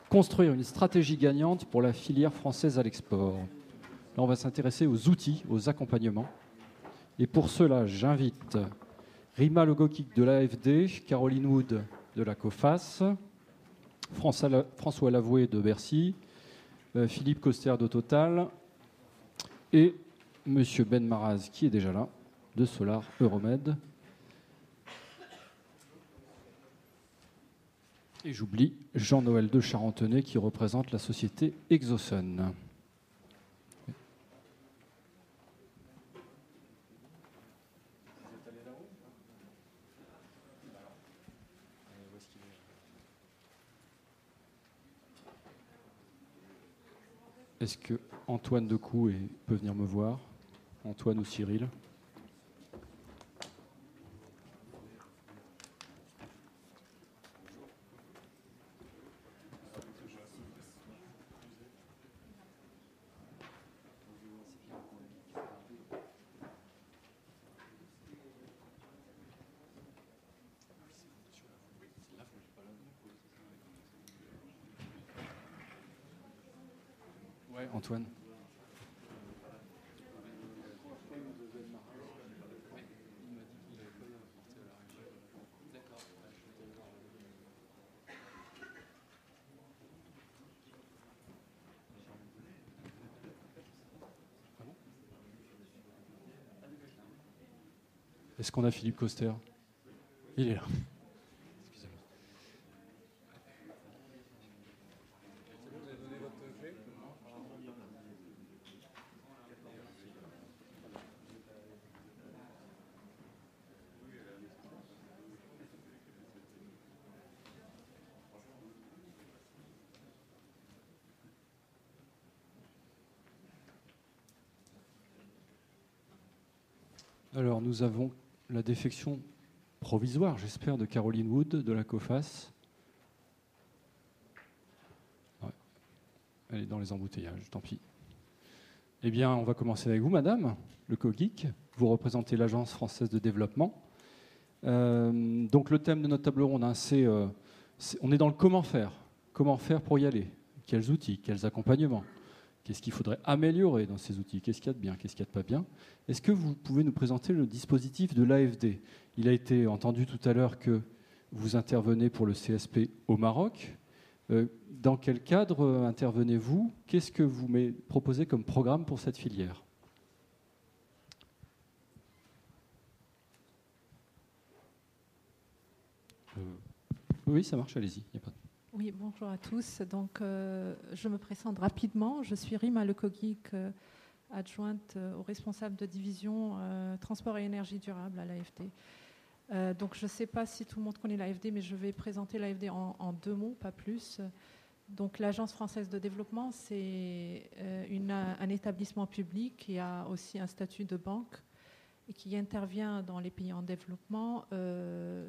Construire une stratégie gagnante pour la filière française à l'export. Là, on va s'intéresser aux outils, aux accompagnements. Et pour cela, j'invite Rima Logokic de l'AFD, Caroline Wood de la COFAS, François Lavoué de Bercy, Philippe Coster de Total et M. Ben Maraz, qui est déjà là, de Solar Euromed. Et j'oublie Jean-Noël de Charentenay, qui représente la société Exosun. Est-ce que Antoine Decou peut venir me voir? Antoine ou Cyril? Ouais, Antoine. Est-ce qu'on a Philippe Coster? Il est là. Excusez-moi. Alors, nous avons la défection provisoire, j'espère, de Caroline Wood, de la COFAS. Ouais. Elle est dans les embouteillages, tant pis. Eh bien, on va commencer avec vous, madame, le COGIC. Vous représentez l'Agence française de développement. Donc, le thème de notre table ronde, on est dans le comment faire. Comment faire pour y aller? Quels outils? Quels accompagnements? Qu'est-ce qu'il faudrait améliorer dans ces outils? Qu'est-ce qu'il y a de bien? Qu'est-ce qu'il y a de pas bien? Est-ce que vous pouvez nous présenter le dispositif de l'AFD? Il a été entendu tout à l'heure que vous intervenez pour le CSP au Maroc. Dans quel cadre intervenez-vous? Qu'est-ce que vous proposez comme programme pour cette filière? Oui, ça marche, allez-y. Oui, bonjour à tous. Donc, je me présente rapidement. Je suis Rima Lecoguic, adjointe au responsable de division transport et énergie durable à l'AFD. Donc, je ne sais pas si tout le monde connaît l'AFD, mais je vais présenter l'AFD en 2 mots, pas plus. Donc, l'Agence française de développement, c'est un établissement public qui a aussi un statut de banque et qui intervient dans les pays en développement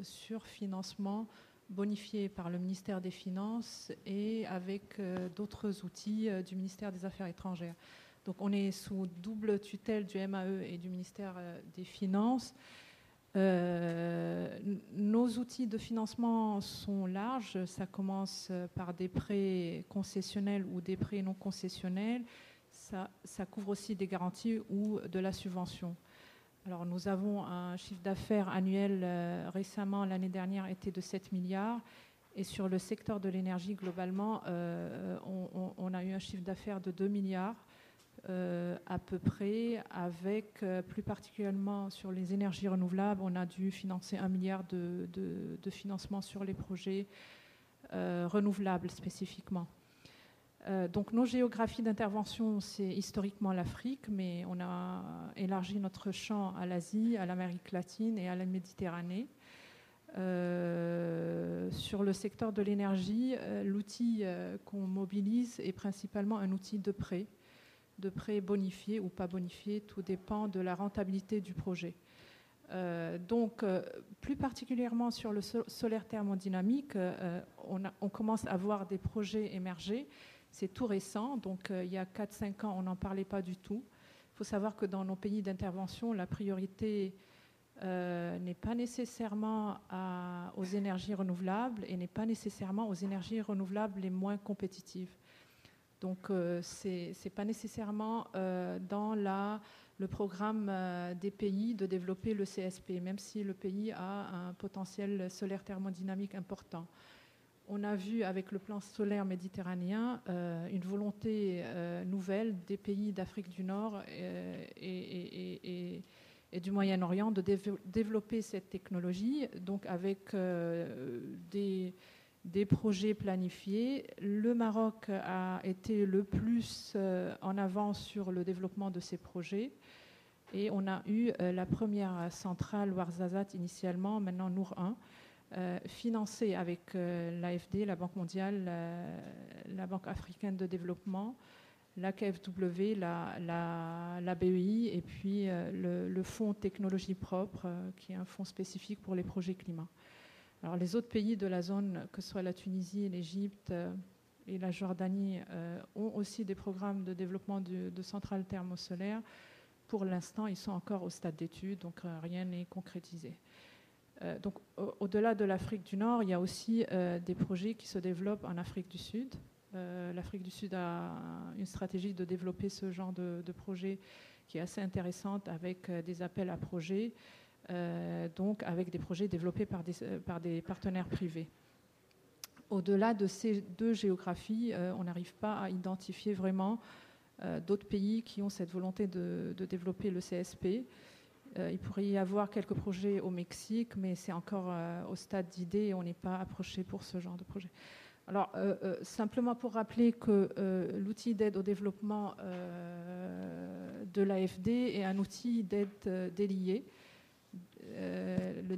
sur financement bonifié par le ministère des Finances et avec d'autres outils du ministère des Affaires étrangères. Donc on est sous double tutelle du MAE et du ministère des Finances. Nos outils de financement sont larges. Ça commence par des prêts concessionnels ou des prêts non concessionnels. Ça couvre aussi des garanties ou de la subvention. Alors, nous avons un chiffre d'affaires annuel récemment, l'année dernière, était de 7 milliards. Et sur le secteur de l'énergie, globalement, on a eu un chiffre d'affaires de 2 milliards à peu près, avec plus particulièrement sur les énergies renouvelables, on a dû financer 1 milliard de financement sur les projets renouvelables spécifiquement. Donc nos géographies d'intervention, c'est historiquement l'Afrique, mais on a élargi notre champ à l'Asie, à l'Amérique latine et à la Méditerranée. Sur le secteur de l'énergie, l'outil qu'on mobilise est principalement un outil de prêt bonifié ou pas bonifié, tout dépend de la rentabilité du projet. Donc, plus particulièrement sur le solaire thermodynamique, on commence à voir des projets émerger. C'est tout récent, donc il y a 4-5 ans, on n'en parlait pas du tout. Il faut savoir que dans nos pays d'intervention, la priorité n'est pas nécessairement aux énergies renouvelables et n'est pas nécessairement aux énergies renouvelables les moins compétitives. Donc, ce n'est pas nécessairement dans le programme des pays de développer le CSP, même si le pays a un potentiel solaire thermodynamique important. On a vu avec le plan solaire méditerranéen une volonté nouvelle des pays d'Afrique du Nord et du Moyen-Orient de développer cette technologie, donc avec des projets planifiés. Le Maroc a été le plus en avance sur le développement de ces projets. Et on a eu la première centrale Ouarzazate initialement, maintenant Nour 1, financée avec l'AFD, la Banque mondiale, la Banque africaine de développement, la KfW, la BEI et puis le Fonds Technologie Propre, qui est un fonds spécifique pour les projets climat. Alors les autres pays de la zone, que ce soit la Tunisie, l'Égypte et la Jordanie, ont aussi des programmes de développement de centrales thermosolaires. Pour l'instant, ils sont encore au stade d'études, donc rien n'est concrétisé. Donc, au-delà de l'Afrique du Nord, il y a aussi des projets qui se développent en Afrique du Sud. L'Afrique du Sud a une stratégie de développer ce genre de projet qui est assez intéressante avec des appels à projets, donc avec des projets développés par des partenaires privés. Au-delà de ces deux géographies, on n'arrive pas à identifier vraiment d'autres pays qui ont cette volonté de développer le CSP. Il pourrait y avoir quelques projets au Mexique, mais c'est encore au stade d'idée et on n'est pas approché pour ce genre de projet. Alors, simplement pour rappeler que l'outil d'aide au développement de l'AFD est un outil d'aide délié.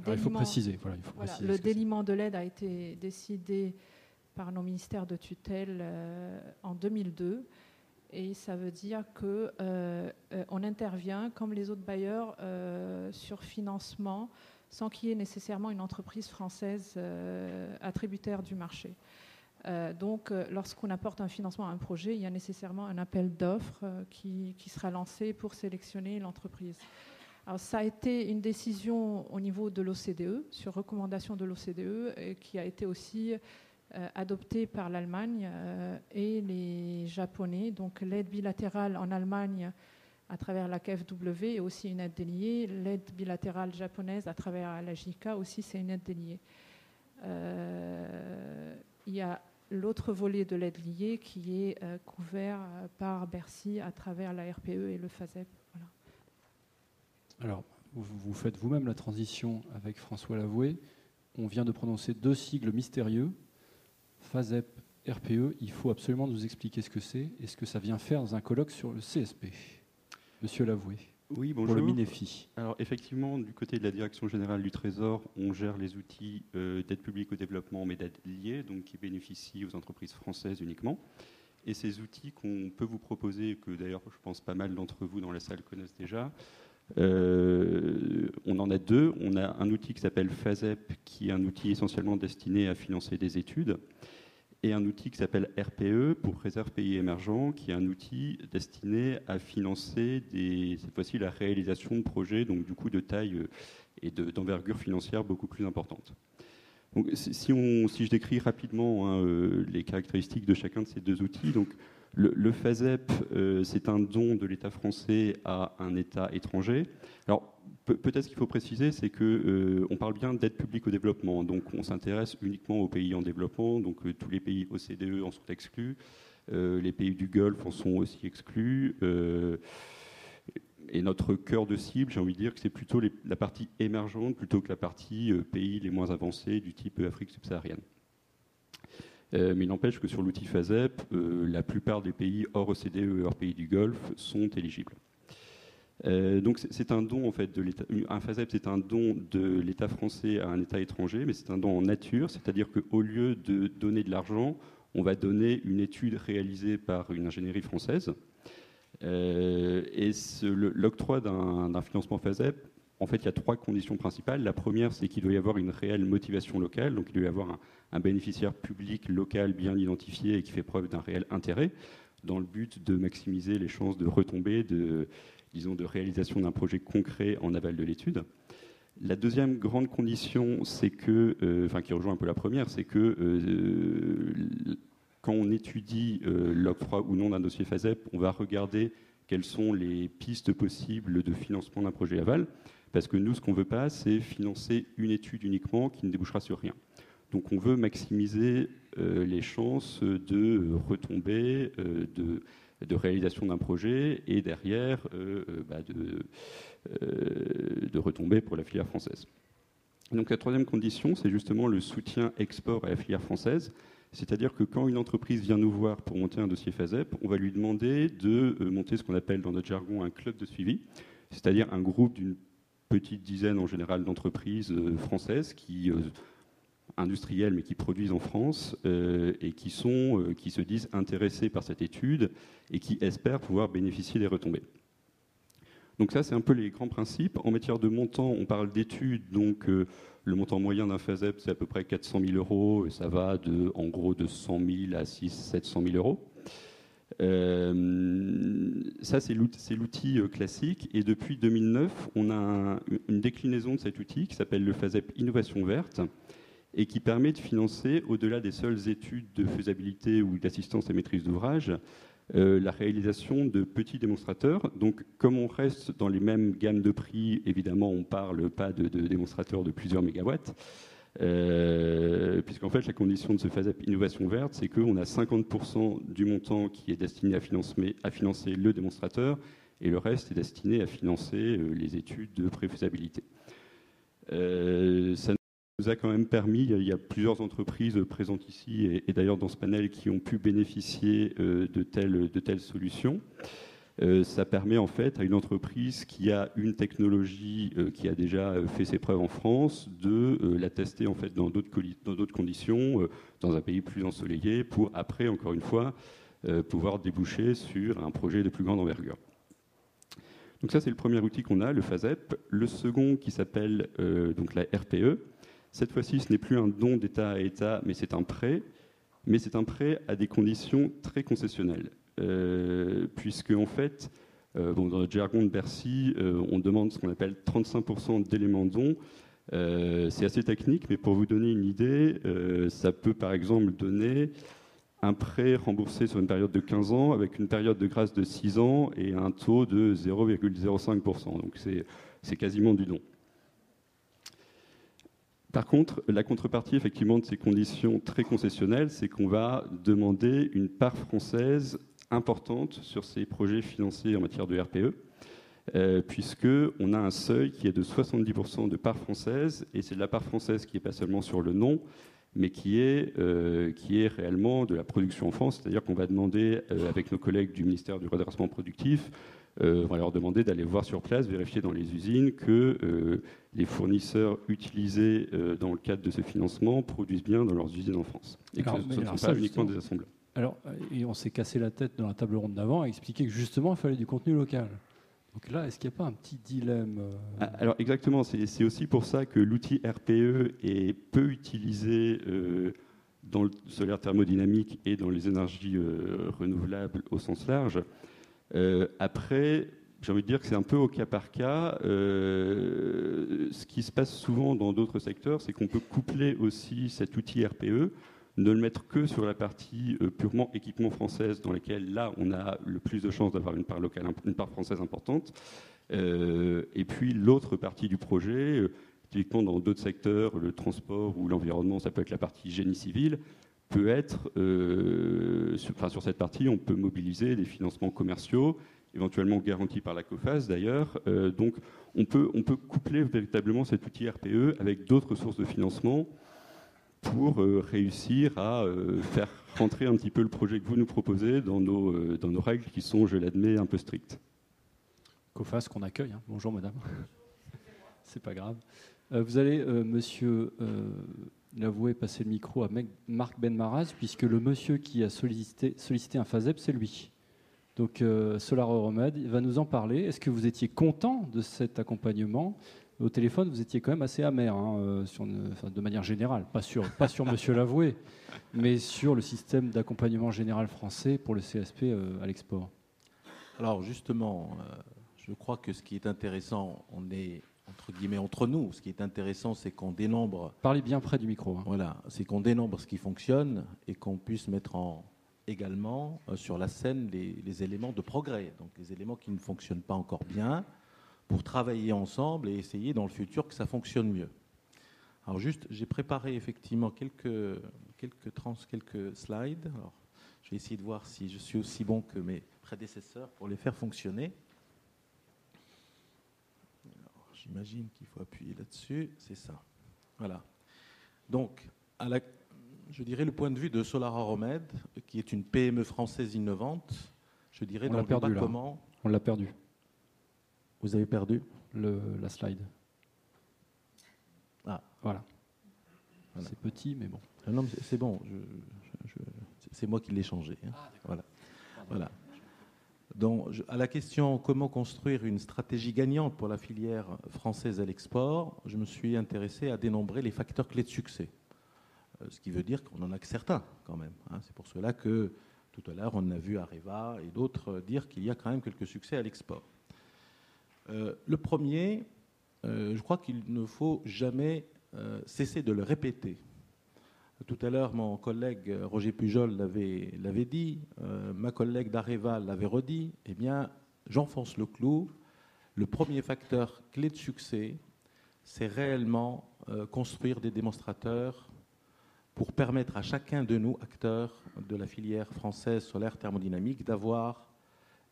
Il faut préciser. Le déliement de l'aide a été décidé par nos ministères de tutelle en 2002. Et ça veut dire qu'on intervient, comme les autres bailleurs, sur financement, sans qu'il y ait nécessairement une entreprise française attributaire du marché. Donc, lorsqu'on apporte un financement à un projet, il y a nécessairement un appel d'offres qui sera lancé pour sélectionner l'entreprise. Alors, ça a été une décision au niveau de l'OCDE, sur recommandation de l'OCDE, et qui a été aussi adoptée par l'Allemagne et les Japonais. Donc l'aide bilatérale en Allemagne à travers la KfW est aussi une aide déliée. L'aide bilatérale japonaise à travers la JICA aussi, c'est une aide déliée. Il y a l'autre volet de l'aide liée qui est couvert par Bercy à travers la RPE et le FASEP. Voilà. Alors, vous faites vous-même la transition avec François Lavoué. On vient de prononcer deux sigles mystérieux. FASEP, RPE, il faut absolument nous expliquer ce que c'est et ce que ça vient faire dans un colloque sur le CSP. Monsieur Lavoué, oui, bonjour. Pour le MINEFI. Alors effectivement, du côté de la Direction générale du Trésor, on gère les outils d'aide publique au développement, mais d'aide liée, donc qui bénéficient aux entreprises françaises uniquement. Et ces outils qu'on peut vous proposer, que d'ailleurs je pense pas mal d'entre vous dans la salle connaissent déjà, on en a deux. On a un outil qui s'appelle FASEP, qui est un outil essentiellement destiné à financer des études, et un outil qui s'appelle RPE, pour Réserve Pays Émergents, qui est un outil destiné à financer, cette fois-ci, la réalisation de projets, donc du coup de taille et d'envergure financière beaucoup plus importante. Donc, si je décris rapidement les caractéristiques de chacun de ces deux outils, donc le FASEP, c'est un don de l'État français à un État étranger. Alors, peut-être ce qu'il faut préciser, c'est qu'on parle bien d'aide publique au développement. Donc, on s'intéresse uniquement aux pays en développement. Donc, tous les pays OCDE en sont exclus. Les pays du Golfe en sont aussi exclus. Et notre cœur de cible, j'ai envie de dire que c'est plutôt la partie émergente plutôt que la partie pays les moins avancés du type Afrique subsaharienne. Mais il n'empêche que sur l'outil FASEP, la plupart des pays hors OCDE et hors pays du Golfe sont éligibles. Donc c'est un don en fait de l'État. Un FASEP, c'est un don de l'État français à un État étranger, mais c'est un don en nature, c'est-à-dire qu'au lieu de donner de l'argent, on va donner une étude réalisée par une ingénierie française. Et l'octroi d'un financement FASEP, en fait, il y a trois conditions principales. La première, c'est qu'il doit y avoir une réelle motivation locale, donc il doit y avoir un bénéficiaire public local bien identifié et qui fait preuve d'un réel intérêt, dans le but de maximiser les chances de retombées, de réalisation d'un projet concret en aval de l'étude. La deuxième grande condition, c'est que, qui rejoint un peu la première, c'est que quand on étudie l'octroi ou non d'un dossier FASEP, on va regarder quelles sont les pistes possibles de financement d'un projet aval, parce que nous, ce qu'on ne veut pas, c'est financer une étude uniquement qui ne débouchera sur rien. Donc on veut maximiser les chances de retombées, de réalisation d'un projet et derrière de retombées pour la filière française. Donc la troisième condition, c'est justement le soutien export à la filière française. C'est-à-dire que quand une entreprise vient nous voir pour monter un dossier FASEP, on va lui demander de monter ce qu'on appelle dans notre jargon un club de suivi, c'est-à-dire un groupe d'une petite dizaine en général d'entreprises françaises industrielles mais qui produisent en France et qui se disent intéressées par cette étude et qui espèrent pouvoir bénéficier des retombées. Donc ça, c'est un peu les grands principes. En matière de montant, on parle d'études, donc le montant moyen d'un FASEP, c'est à peu près 400 000 euros, et ça va en gros de 100 000 à 700 000 euros. Ça, c'est l'outil classique. Et depuis 2009, on a une déclinaison de cet outil qui s'appelle le FASEP Innovation Verte et qui permet de financer, au-delà des seules études de faisabilité ou d'assistance à maîtrise d'ouvrage, la réalisation de petits démonstrateurs. Donc, comme on reste dans les mêmes gammes de prix, évidemment, on ne parle pas de démonstrateurs de plusieurs mégawatts, puisqu'en fait, la condition de ce FASEP Innovation Verte, c'est qu'on a 50% du montant qui est destiné à financer le démonstrateur, et le reste est destiné à financer les études de préfaisabilité. Ça nous a quand même permis, il y a plusieurs entreprises présentes ici et d'ailleurs dans ce panel qui ont pu bénéficier de telles solutions. Ça permet en fait à une entreprise qui a une technologie qui a déjà fait ses preuves en France de la tester en fait dans d'autres conditions, dans un pays plus ensoleillé, pour après, encore une fois, pouvoir déboucher sur un projet de plus grande envergure. Donc ça, c'est le premier outil qu'on a, le FASEP. Le second qui s'appelle donc la RPE. Cette fois-ci, ce n'est plus un don d'État à État, mais c'est un prêt. Mais c'est un prêt à des conditions très concessionnelles. Puisque, en fait, dans notre jargon de Bercy, on demande ce qu'on appelle 35% d'éléments de don. C'est assez technique, mais pour vous donner une idée, ça peut par exemple donner un prêt remboursé sur une période de 15 ans avec une période de grâce de 6 ans et un taux de 0,05%. Donc c'est quasiment du don. Par contre, la contrepartie effectivement de ces conditions très concessionnelles, c'est qu'on va demander une part française importante sur ces projets financés en matière de RPE, puisqu'on a un seuil qui est de 70% de part française, et c'est de la part française qui n'est pas seulement sur le nom, mais qui est réellement de la production en France, c'est-à-dire qu'on va demander, avec nos collègues du ministère du redressement productif, on va leur demander d'aller voir sur place, vérifier dans les usines que les fournisseurs utilisés dans le cadre de ce financement produisent bien dans leurs usines en France. Et que ce ne sont pas uniquement des assembleurs. Alors, et on s'est cassé la tête dans la table ronde d'avant à expliquer que justement, il fallait du contenu local. Donc là, est-ce qu'il n'y a pas un petit dilemme Alors exactement, c'est aussi pour ça que l'outil RPE est peu utilisé dans le solaire thermodynamique et dans les énergies renouvelables au sens large. Après, j'ai envie de dire que c'est un peu au cas par cas. Ce qui se passe souvent dans d'autres secteurs, c'est qu'on peut coupler aussi cet outil RPE, ne le mettre que sur la partie purement équipement française, dans laquelle là on a le plus de chances d'avoir une part locale, une part française importante. Et puis l'autre partie du projet, typiquement dans d'autres secteurs, le transport ou l'environnement, ça peut être la partie génie civil, peut être, sur cette partie, on peut mobiliser des financements commerciaux, éventuellement garantis par la COFAS d'ailleurs. Donc on peut coupler véritablement cet outil RPE avec d'autres sources de financement pour réussir à faire rentrer un petit peu le projet que vous nous proposez dans nos règles qui sont, je l'admets, un peu strictes. COFAS qu'on accueille. Hein. Bonjour madame. C'est pas grave. Vous allez, monsieur Lavoué, passer le micro à Marc Benmaraz, puisque le monsieur qui a sollicité un FASEP, c'est lui. Donc Solar Euromède va nous en parler. Est-ce que vous étiez content de cet accompagnement ? Au téléphone, vous étiez quand même assez amer, hein, de manière générale, pas sur monsieur Lavoué, mais sur le système d'accompagnement général français pour le CSP à l'export. Alors justement, je crois que ce qui est intéressant, on entre guillemets, entre nous. Ce qui est intéressant, c'est qu'on dénombre. Parlez bien près du micro. Hein. Voilà, c'est qu'on dénombre ce qui fonctionne et qu'on puisse mettre également sur la scène les éléments de progrès, donc les éléments qui ne fonctionnent pas encore bien, pour travailler ensemble et essayer dans le futur que ça fonctionne mieux. Alors juste, j'ai préparé effectivement quelques slides. Alors, je vais essayer de voir si je suis aussi bon que mes prédécesseurs pour les faire fonctionner. J'imagine qu'il faut appuyer là-dessus, c'est ça. Voilà. Donc, je dirais le point de vue de Solar-Aromed, qui est une PME française innovante, je dirais dans le débat comment... On l'a perdu. Vous avez perdu la slide. Ah. Voilà. C'est petit, mais bon. Non, mais c'est bon. C'est moi qui l'ai changé. Hein. Ah, voilà. Donc, à la question comment construire une stratégie gagnante pour la filière française à l'export, je me suis intéressé à dénombrer les facteurs clés de succès. Ce qui veut dire qu'on en a que certains quand même. Hein. C'est pour cela que tout à l'heure, on a vu Areva et d'autres dire qu'il y a quand même quelques succès à l'export. Le premier, je crois qu'il ne faut jamais cesser de le répéter. Tout à l'heure, mon collègue Roger Pujol l'avait dit, ma collègue d'Areva l'avait redit. Eh bien, j'enfonce le clou. Le premier facteur clé de succès, c'est réellement construire des démonstrateurs pour permettre à chacun de nous, acteurs de la filière française solaire thermodynamique, d'avoir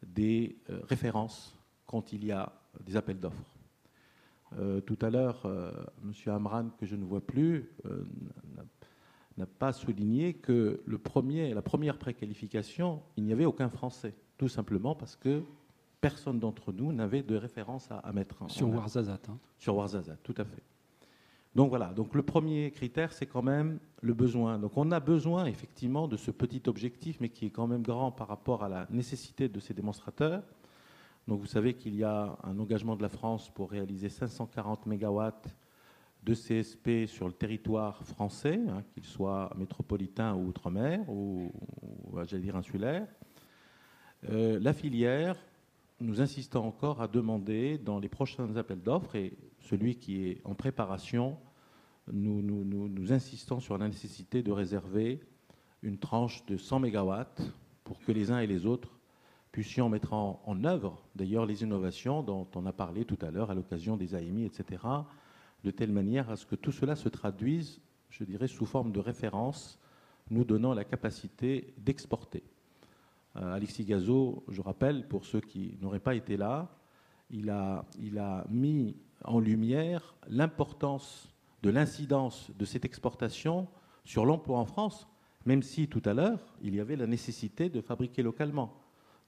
des références quand il y a des appels d'offres. Tout à l'heure, M. Amran, que je ne vois plus, n'a pas souligné que la première préqualification, il n'y avait aucun Français, tout simplement parce que personne d'entre nous n'avait de référence à mettre en sur Ouarzazate. Hein. Sur Ouarzazate, tout à fait. Donc voilà, donc le premier critère, c'est quand même le besoin. Donc on a besoin effectivement de ce petit objectif, mais qui est quand même grand par rapport à la nécessité de ces démonstrateurs. Donc vous savez qu'il y a un engagement de la France pour réaliser 540 MW de CSP sur le territoire français, hein, qu'il soit métropolitain ou outre-mer, ou j'allais dire insulaire. La filière, nous insistons encore à demander dans les prochains appels d'offres, et celui qui est en préparation, nous insistons sur la nécessité de réserver une tranche de 100 MW pour que les uns et les autres puissions mettre en œuvre, d'ailleurs, les innovations dont on a parlé tout à l'heure à l'occasion des AMI, etc., de telle manière à ce que tout cela se traduise, je dirais, sous forme de référence, nous donnant la capacité d'exporter. Alexis Gazot, je rappelle, pour ceux qui n'auraient pas été là, il a mis en lumière l'importance de l'incidence de cette exportation sur l'emploi en France, même si tout à l'heure, il y avait la nécessité de fabriquer localement.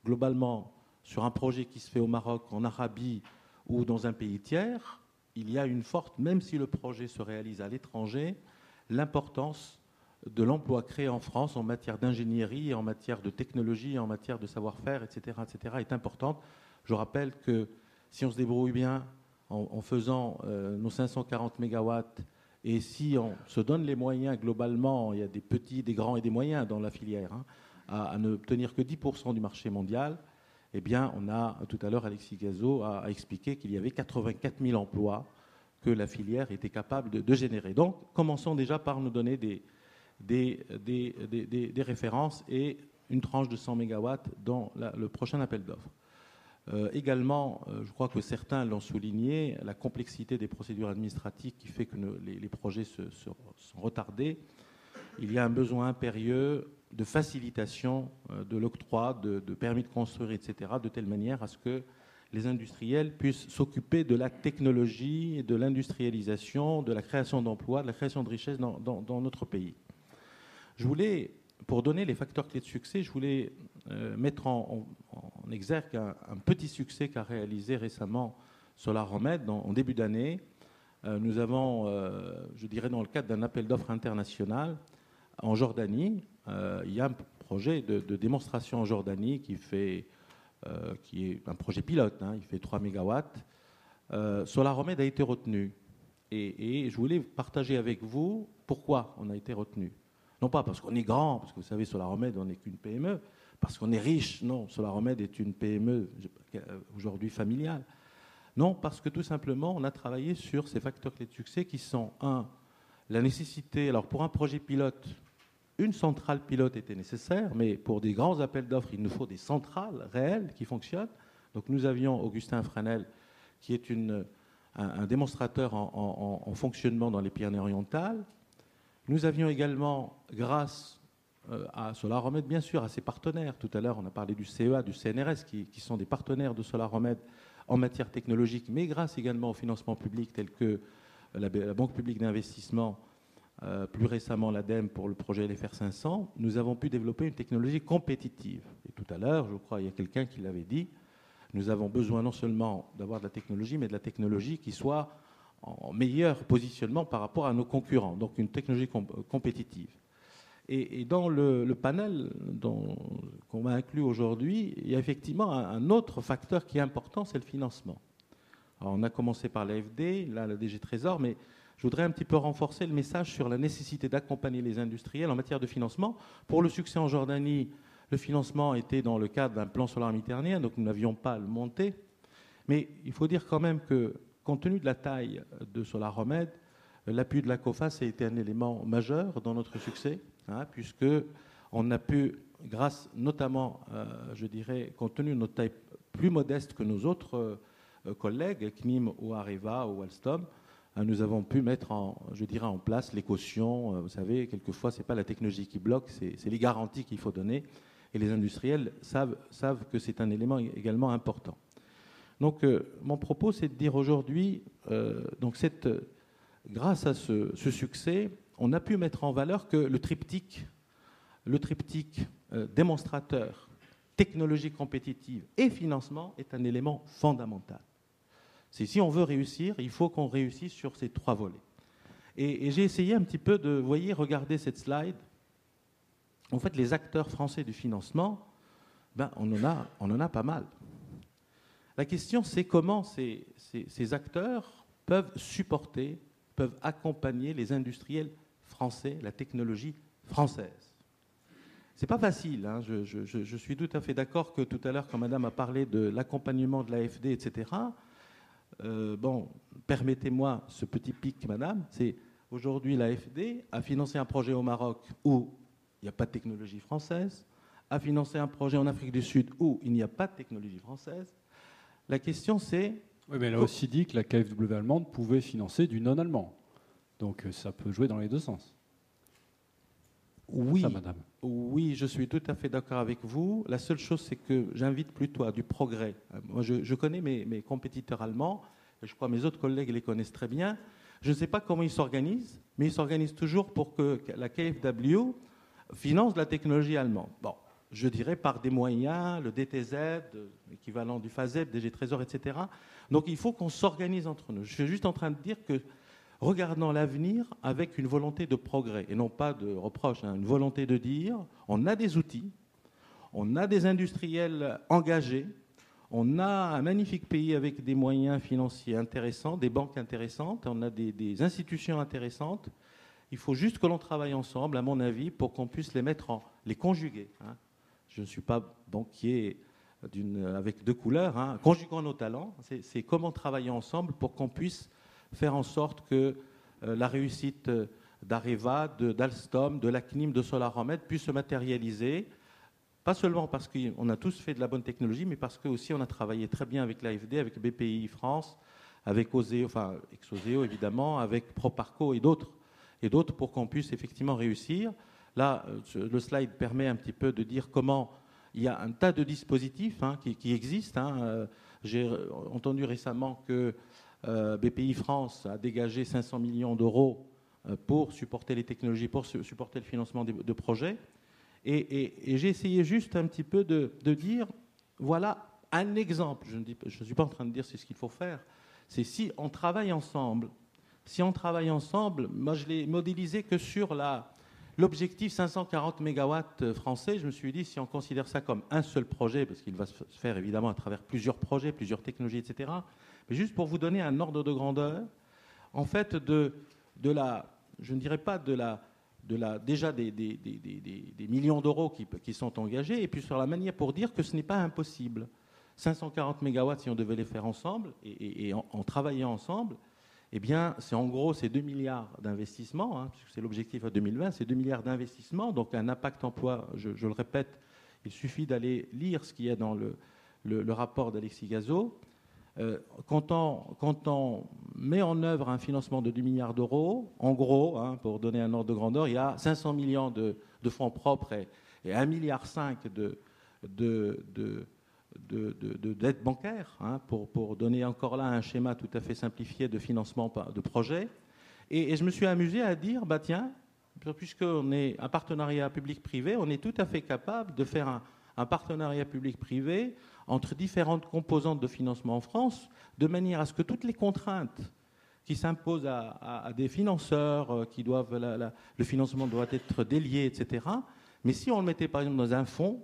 Globalement, sur un projet qui se fait au Maroc, en Arabie ou dans un pays tiers, il y a une forte, même si le projet se réalise à l'étranger, l'importance de l'emploi créé en France en matière d'ingénierie, en matière de technologie, en matière de savoir-faire, etc., est importante. Je rappelle que si on se débrouille bien en faisant nos 540 MW et si on se donne les moyens globalement, il y a des petits, des grands et des moyens dans la filière, hein, à ne obtenir que 10% du marché mondial, eh bien, on a, tout à l'heure, Alexis Gazot a expliqué qu'il y avait 84 000 emplois que la filière était capable de générer. Donc, commençons déjà par nous donner des références et une tranche de 100 MW dans le prochain appel d'offres. Également, je crois que certains l'ont souligné, la complexité des procédures administratives qui fait que les projets sont retardés. Il y a un besoin impérieux de facilitation de l'octroi, de permis de construire, etc., de telle manière à ce que les industriels puissent s'occuper de la technologie, de l'industrialisation, de la création d'emplois, de la création de richesses dans notre pays. Je voulais, pour donner les facteurs clés de succès, je voulais mettre en exergue un petit succès qu'a réalisé récemment Solar-Aromed en début d'année. Nous avons, je dirais, dans le cadre d'un appel d'offres international, en Jordanie, il y a un projet de démonstration en Jordanie qui est un projet pilote, hein, il fait 3 MW. Solar-Aromed a été retenu. Et je voulais partager avec vous pourquoi on a été retenu. Non pas parce qu'on est grand, parce que vous savez, Solar-Aromed, on n'est qu'une PME, parce qu'on est riche. Non, Solar-Aromed est une PME aujourd'hui familiale. Non, parce que tout simplement, on a travaillé sur ces facteurs clés de succès qui sont, un, la nécessité, alors pour un projet pilote, une centrale pilote était nécessaire, mais pour des grands appels d'offres, il nous faut des centrales réelles qui fonctionnent. Donc nous avions Augustin Fresnel, qui est un démonstrateur en fonctionnement dans les Pyrénées-Orientales. Nous avions également, grâce à SolarOmed, bien sûr, à ses partenaires. Tout à l'heure, on a parlé du CEA, du CNRS, qui sont des partenaires de SolarOmed en matière technologique, mais grâce également au financement public tel que la Banque publique d'investissement, plus récemment l'ADEME pour le projet LFR 500, nous avons pu développer une technologie compétitive. Et tout à l'heure, je crois, il y a quelqu'un qui l'avait dit, nous avons besoin non seulement d'avoir de la technologie, mais de la technologie qui soit en meilleur positionnement par rapport à nos concurrents, donc une technologie compétitive. Et dans le panel qu'on a inclus aujourd'hui, il y a effectivement un autre facteur qui est important, c'est le financement. Alors on a commencé par l'AFD, là la DG Trésor, mais je voudrais un petit peu renforcer le message sur la nécessité d'accompagner les industriels en matière de financement. Pour le succès en Jordanie, le financement était dans le cadre d'un plan solaire méditerranéen, donc nous n'avions pas à le monter. Mais il faut dire quand même que, compte tenu de la taille de SolarOmed, l'appui de la COFAS a été un élément majeur dans notre succès, puisqu'on a pu, grâce notamment, je dirais, compte tenu de notre taille plus modeste que nos autres collègues, CNIM ou Areva ou Alstom, nous avons pu mettre en place les cautions. Vous savez, quelquefois, ce n'est pas la technologie qui bloque, c'est les garanties qu'il faut donner. Et les industriels savent que c'est un élément également important. Donc, mon propos, c'est de dire aujourd'hui, grâce à ce succès, on a pu mettre en valeur que le triptyque démonstrateur, technologie compétitive et financement est un élément fondamental. Si on veut réussir, il faut qu'on réussisse sur ces trois volets. Et j'ai essayé un petit peu de, vous voyez, regardez cette slide. En fait, les acteurs français du financement, on en a pas mal. La question, c'est comment ces acteurs peuvent supporter, peuvent accompagner les industriels français, la technologie française. C'est pas facile, hein. Je suis tout à fait d'accord que tout à l'heure, quand Madame a parlé de l'accompagnement de l'AFD, etc., permettez-moi ce petit pic, Madame, c'est aujourd'hui l'AFD a financé un projet au Maroc où il n'y a pas de technologie française, a financé un projet en Afrique du Sud où il n'y a pas de technologie française. La question, c'est... Oui, mais elle a aussi dit que la KfW allemande pouvait financer du non-allemand. Donc ça peut jouer dans les deux sens. Oui, ça, Madame. Oui, je suis tout à fait d'accord avec vous. La seule chose, c'est que j'invite plutôt à du progrès. Moi, je connais mes compétiteurs allemands, et je crois que mes autres collègues les connaissent très bien. Je ne sais pas comment ils s'organisent, mais ils s'organisent toujours pour que la KfW finance de la technologie allemande. Bon, je dirais par des moyens, le DTZ, l'équivalent du FASEB, DG Trésor, etc. Donc il faut qu'on s'organise entre nous. Je suis juste en train de dire que regardons l'avenir avec une volonté de progrès et non pas de reproche, une volonté de dire on a des outils, on a des industriels engagés, on a un magnifique pays avec des moyens financiers intéressants, des banques intéressantes, on a des institutions intéressantes. Il faut juste que l'on travaille ensemble, à mon avis, pour qu'on puisse les conjuguer. Hein. Je ne suis pas banquier avec deux couleurs. Conjuguons nos talents, c'est comment travailler ensemble pour qu'on puisse faire en sorte que la réussite d'Areva, d'Alstom, de la CNIM, de SolarOmed puisse se matérialiser, pas seulement parce qu'on a tous fait de la bonne technologie, mais parce qu'aussi on a travaillé très bien avec l'AFD, avec BPI France, avec Oseo, enfin Exoseo évidemment, avec Proparco et d'autres pour qu'on puisse effectivement réussir. Là, le slide permet un petit peu de dire comment il y a un tas de dispositifs qui existent. J'ai entendu récemment que BPI France a dégagé 500 millions d'euros pour supporter les technologies, pour supporter le financement de projets. Et j'ai essayé juste un petit peu de dire, voilà un exemple. Je ne suis pas en train de dire c'est ce qu'il faut faire. C'est si on travaille ensemble. Si on travaille ensemble, moi je l'ai modélisé que sur l'objectif 540 MW français. Je me suis dit, si on considère ça comme un seul projet, parce qu'il va se faire évidemment à travers plusieurs projets, plusieurs technologies, etc., mais juste pour vous donner un ordre de grandeur, en fait, je ne dirais pas déjà des millions d'euros qui sont engagés, et puis sur la manière pour dire que ce n'est pas impossible. 540 mégawatts, si on devait les faire ensemble, et en travaillant ensemble, eh bien, c'est en gros, c'est 2 milliards d'investissements, puisque c'est l'objectif à 2020, c'est 2 milliards d'investissements, donc un impact emploi, je le répète, il suffit d'aller lire ce qu'il y a dans le rapport d'Alexis Gazot. Quand on met en œuvre un financement de 2 milliards d'euros, en gros, pour donner un ordre de grandeur, il y a 500 millions de fonds propres et 1,5 milliard de dette bancaire, pour donner encore là un schéma tout à fait simplifié de financement de projet. Et je me suis amusé à dire, tiens, puisqu'on est un partenariat public-privé, on est tout à fait capable de faire un partenariat public-privé entre différentes composantes de financement en France, de manière à ce que toutes les contraintes qui s'imposent à des financeurs, qui doivent, le financement doit être délié, etc. Mais si on le mettait par exemple dans un fonds,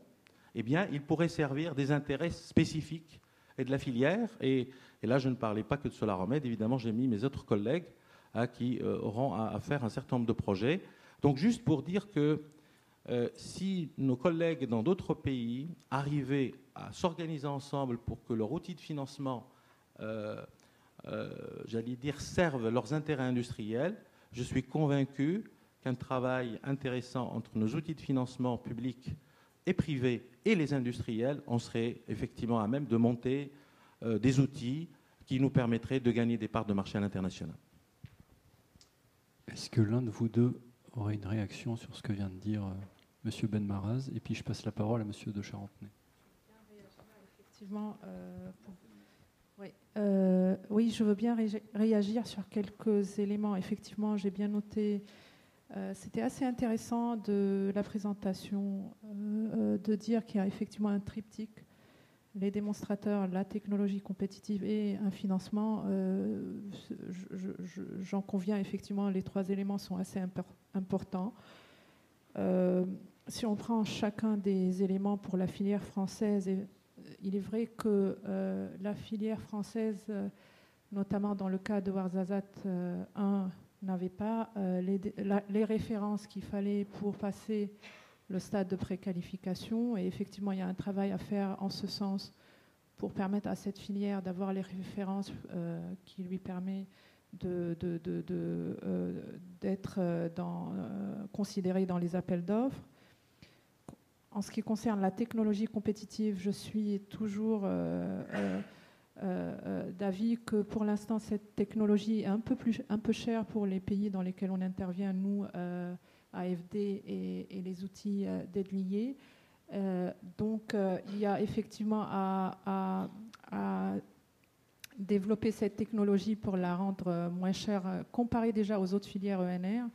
eh bien, il pourrait servir des intérêts spécifiques et de la filière. Et là, je ne parlais pas que de Solaromède. Évidemment, j'ai mis mes autres collègues qui auront à faire un certain nombre de projets. Donc, juste pour dire que si nos collègues dans d'autres pays arrivaient à s'organiser ensemble pour que leur outil de financement, j'allais dire, serve leurs intérêts industriels, je suis convaincu qu'un travail intéressant entre nos outils de financement publics et privés et les industriels, on serait effectivement à même de monter des outils qui nous permettraient de gagner des parts de marché à l'international. Est-ce que l'un de vous deux aurait une réaction sur ce que vient de dire M. Benmaraz? Et puis je passe la parole à M. de Charentenay. Effectivement, oui, je veux bien réagir sur quelques éléments. Effectivement, j'ai bien noté. C'était assez intéressant de la présentation de dire qu'il y a effectivement un triptyque, les démonstrateurs, la technologie compétitive et un financement. J'en conviens, effectivement, les trois éléments sont assez importants. Si on prend chacun des éléments pour la filière française, il est vrai que la filière française, notamment dans le cas de Ouarzazate 1, n'avait pas les références qu'il fallait pour passer le stade de préqualification. Et effectivement, il y a un travail à faire en ce sens pour permettre à cette filière d'avoir les références qui lui permet d'être considérée dans les appels d'offres. En ce qui concerne la technologie compétitive, je suis toujours d'avis que pour l'instant cette technologie est un peu chère pour les pays dans lesquels on intervient, nous, AFD et les outils d'aide liés. Donc il y a effectivement à développer cette technologie pour la rendre moins chère, comparée déjà aux autres filières ENR,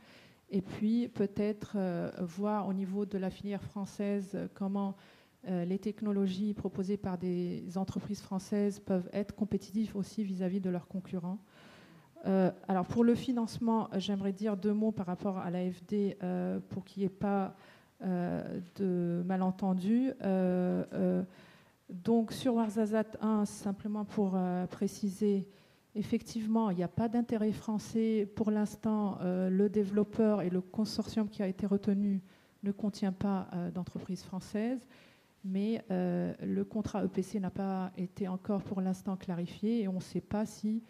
et puis peut-être voir au niveau de la filière française comment les technologies proposées par des entreprises françaises peuvent être compétitives aussi vis-à-vis de leurs concurrents. Alors pour le financement, j'aimerais dire deux mots par rapport à l'AFD pour qu'il n'y ait pas de malentendus. Donc sur Ouarzazate 1, simplement pour préciser, effectivement, il n'y a pas d'intérêt français. Pour l'instant, le développeur et le consortium qui a été retenu ne contient pas d'entreprise française. Mais le contrat EPC n'a pas été encore pour l'instant clarifié et on ne sait pas si,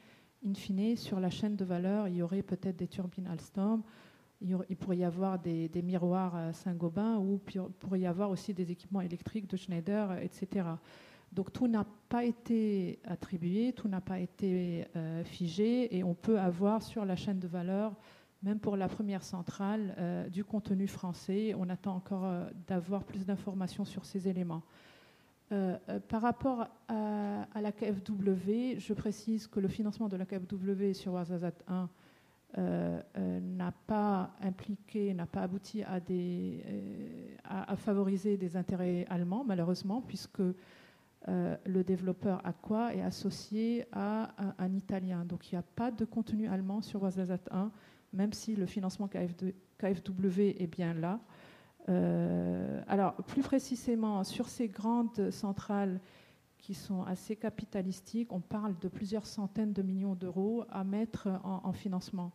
in fine, sur la chaîne de valeur, il y aurait peut-être des turbines Alstom, il pourrait y avoir des miroirs à Saint-Gobain ou il pourrait y avoir aussi des équipements électriques de Schneider, etc. Donc tout n'a pas été attribué, tout n'a pas été figé et on peut avoir sur la chaîne de valeur, même pour la première centrale, du contenu français. On attend encore d'avoir plus d'informations sur ces éléments. Par rapport à la KfW, je précise que le financement de la KfW sur Ouarzazate 1 n'a pas impliqué, n'a pas abouti à favoriser des intérêts allemands, malheureusement, puisque le développeur Aqua est associé à un Italien. Donc il n'y a pas de contenu allemand sur Ouarzazate 1, même si le financement KfW est bien là. Alors, plus précisément, sur ces grandes centrales qui sont assez capitalistiques, on parle de plusieurs centaines de millions d'euros à mettre en financement.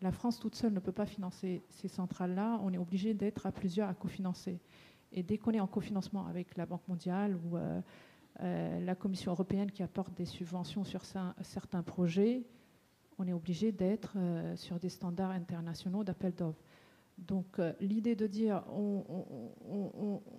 La France toute seule ne peut pas financer ces centrales-là. On est obligé d'être à plusieurs à cofinancer. Et dès qu'on est en cofinancement avec la Banque mondiale ou la Commission européenne qui apporte des subventions sur certains projets, on est obligé d'être sur des standards internationaux d'appel d'offres. Donc l'idée de dire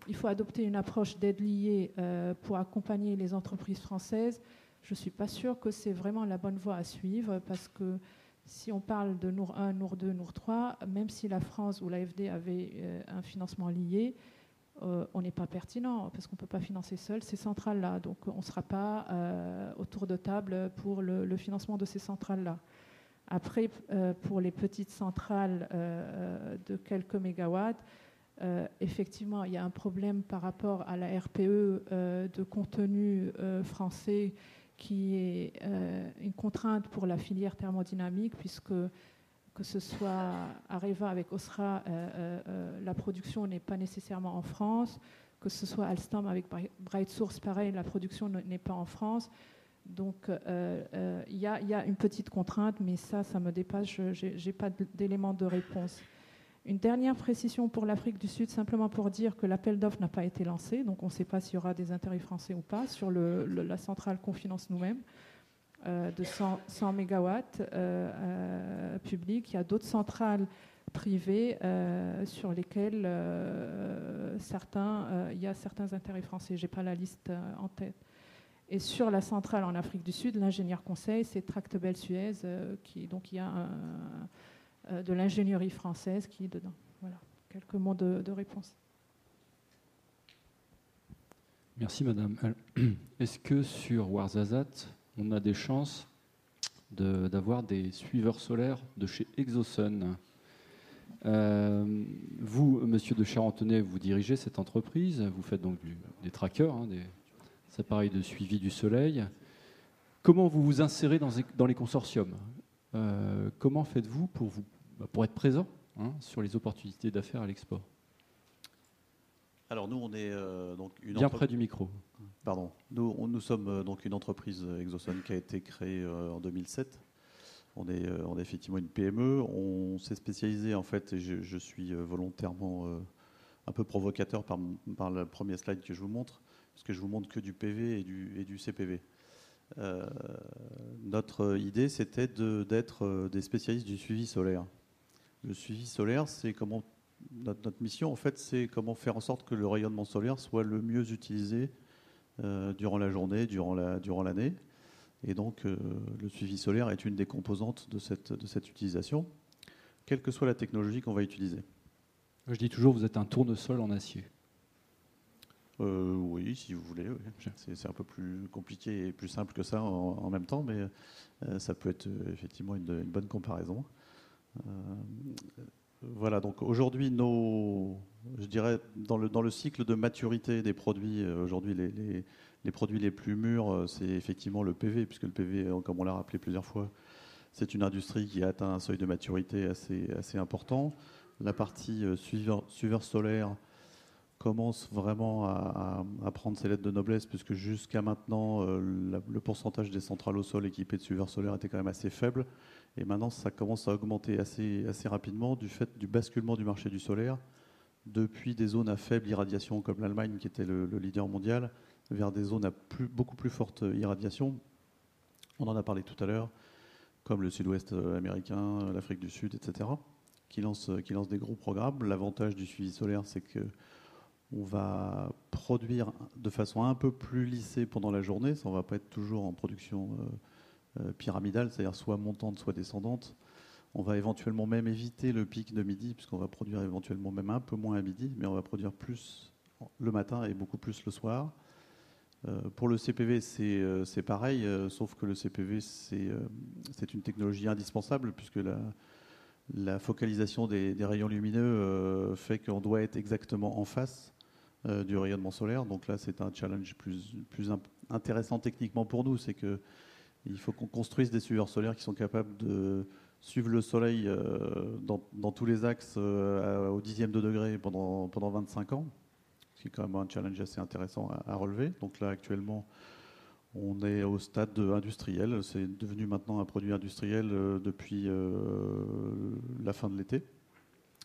il faut adopter une approche d'aide liée pour accompagner les entreprises françaises, je ne suis pas sûre que c'est vraiment la bonne voie à suivre, parce que si on parle de Nour 1, Nour 2, Nour 3, même si la France ou l'AFD avait un financement lié, on n'est pas pertinent, parce qu'on ne peut pas financer seul ces centrales-là. Donc on ne sera pas autour de table pour le financement de ces centrales-là. Après, pour les petites centrales de quelques mégawatts, effectivement, il y a un problème par rapport à la RPE de contenu français qui est une contrainte pour la filière thermodynamique, puisque que ce soit Areva avec Osra, la production n'est pas nécessairement en France, que ce soit Alstom avec Bright Source, pareil, la production n'est pas en France. Donc il y a une petite contrainte, mais ça me dépasse, je n'ai pas d'éléments de réponse. Une dernière précision pour l'Afrique du Sud, simplement pour dire que l'appel d'offres n'a pas été lancé, donc on ne sait pas s'il y aura des intérêts français ou pas sur la centrale qu'on finance nous-mêmes, de 100 mégawatts publics. Il y a d'autres centrales privées sur lesquelles il y a certains intérêts français. Je n'ai pas la liste en tête. Et sur la centrale en Afrique du Sud, l'ingénieur conseil, c'est Tractebel Suez, donc il y a de l'ingénierie française qui est dedans. Voilà, quelques mots de réponse. Merci madame. Est-ce que sur Ouarzazate, on a des chances d'avoir des suiveurs solaires de chez Exosun? Vous, monsieur de Charentonnet, vous dirigez cette entreprise, vous faites donc des trackers, des appareils de suivi du soleil. Comment vous vous insérez dans les consortiums? Comment faites-vous pour être présent sur les opportunités d'affaires à l'export? Alors nous, on est donc une bien près du micro. Pardon. Nous sommes donc une entreprise Exosun qui a été créée en 2007. On est effectivement une PME. On s'est spécialisé en fait, et je suis volontairement un peu provocateur par le premier slide que je vous montre, parce que je vous montre que du PV et du CPV. Notre idée, c'était d'être des spécialistes du suivi solaire. Le suivi solaire, c'est comment notre mission, en fait, c'est comment faire en sorte que le rayonnement solaire soit le mieux utilisé durant la journée, durant l'année. Et donc, le suivi solaire est une des composantes de cette utilisation, quelle que soit la technologie qu'on va utiliser. Je dis toujours, vous êtes un tournesol en acier. Oui, si vous voulez. Oui. C'est un peu plus compliqué et plus simple que ça en même temps, mais ça peut être effectivement une bonne comparaison. Voilà, donc aujourd'hui, je dirais, dans le cycle de maturité des produits, aujourd'hui, les produits les plus mûrs, c'est effectivement le PV, puisque le PV, comme on l'a rappelé plusieurs fois, c'est une industrie qui a atteint un seuil de maturité assez important. La partie suiveur solaire commence vraiment à prendre ses lettres de noblesse, puisque jusqu'à maintenant, le pourcentage des centrales au sol équipées de suiveurs solaires était quand même assez faible. Et maintenant, ça commence à augmenter assez rapidement du fait du basculement du marché du solaire, depuis des zones à faible irradiation, comme l'Allemagne, qui était le leader mondial, vers des zones à beaucoup plus forte irradiation. On en a parlé tout à l'heure, comme le sud-ouest américain, l'Afrique du Sud, etc., qui lancent des gros programmes. L'avantage du suivi solaire, c'est que on va produire de façon un peu plus lissée pendant la journée. Ça, on ne va pas être toujours en production pyramidale, c'est-à-dire soit montante, soit descendante. On va éventuellement même éviter le pic de midi, puisqu'on va produire éventuellement même un peu moins à midi, mais on va produire plus le matin et beaucoup plus le soir. Pour le CPV, c'est pareil, sauf que le CPV, c'est une technologie indispensable, puisque la focalisation des rayons lumineux fait qu'on doit être exactement en face du rayonnement solaire. Donc là, c'est un challenge plus intéressant techniquement pour nous. C'est qu'il faut qu'on construise des suiveurs solaires qui sont capables de suivre le soleil dans tous les axes au dixième de degré pendant 25 ans. Ce qui est quand même un challenge assez intéressant à relever. Donc là, actuellement, on est au stade industriel. C'est devenu maintenant un produit industriel depuis la fin de l'été.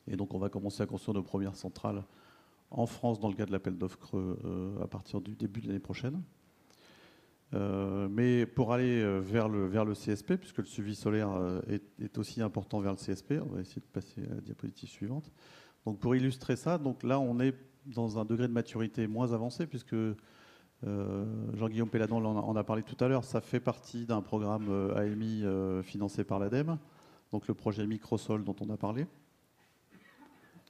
Et donc, on va commencer à construire nos premières centrales en France dans le cadre de l'appel d'offres à partir du début de l'année prochaine. Mais pour aller vers le CSP, puisque le suivi solaire est aussi important vers le CSP, on va essayer de passer à la diapositive suivante. Donc pour illustrer ça, donc là on est dans un degré de maturité moins avancé, puisque Jean-Guillaume Péladon en a parlé tout à l'heure, ça fait partie d'un programme AMI financé par l'ADEME, donc le projet Microsol dont on a parlé.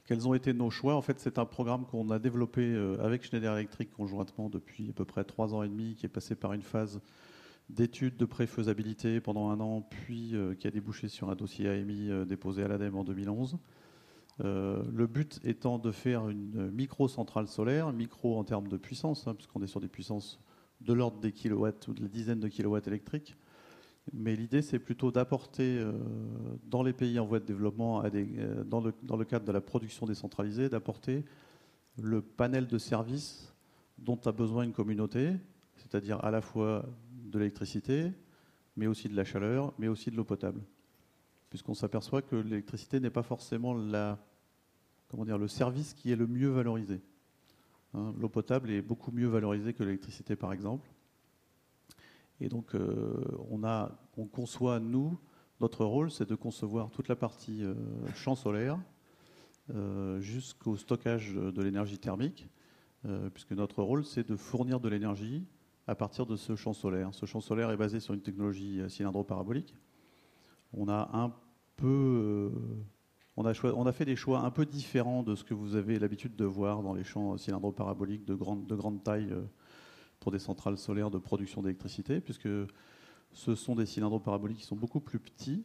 Quels ont été nos choix? En fait, c'est un programme qu'on a développé avec Schneider Electric conjointement depuis à peu près 3 ans et demi, qui est passé par une phase d'études de préfaisabilité pendant 1 an, puis qui a débouché sur un dossier AMI déposé à l'ADEME en 2011. Le but étant de faire une micro-centrale solaire, micro en termes de puissance, puisqu'on est sur des puissances de l'ordre des kilowatts ou de la dizaine de kilowatts électriques. Mais l'idée, c'est plutôt d'apporter dans les pays en voie de développement, dans le cadre de la production décentralisée, d'apporter le panel de services dont a besoin une communauté, c'est-à-dire à la fois de l'électricité, mais aussi de la chaleur, mais aussi de l'eau potable. Puisqu'on s'aperçoit que l'électricité n'est pas forcément le service qui est le mieux valorisé. L'eau potable est beaucoup mieux valorisée que l'électricité, par exemple. Et donc, on conçoit, nous, notre rôle, c'est de concevoir toute la partie champ solaire jusqu'au stockage de l'énergie thermique, puisque notre rôle, c'est de fournir de l'énergie à partir de ce champ solaire. Ce champ solaire est basé sur une technologie cylindro-parabolique. On a fait des choix un peu différents de ce que vous avez l'habitude de voir dans les champs cylindro-paraboliques de grande taille pour des centrales solaires de production d'électricité, puisque ce sont des cylindres paraboliques qui sont beaucoup plus petits,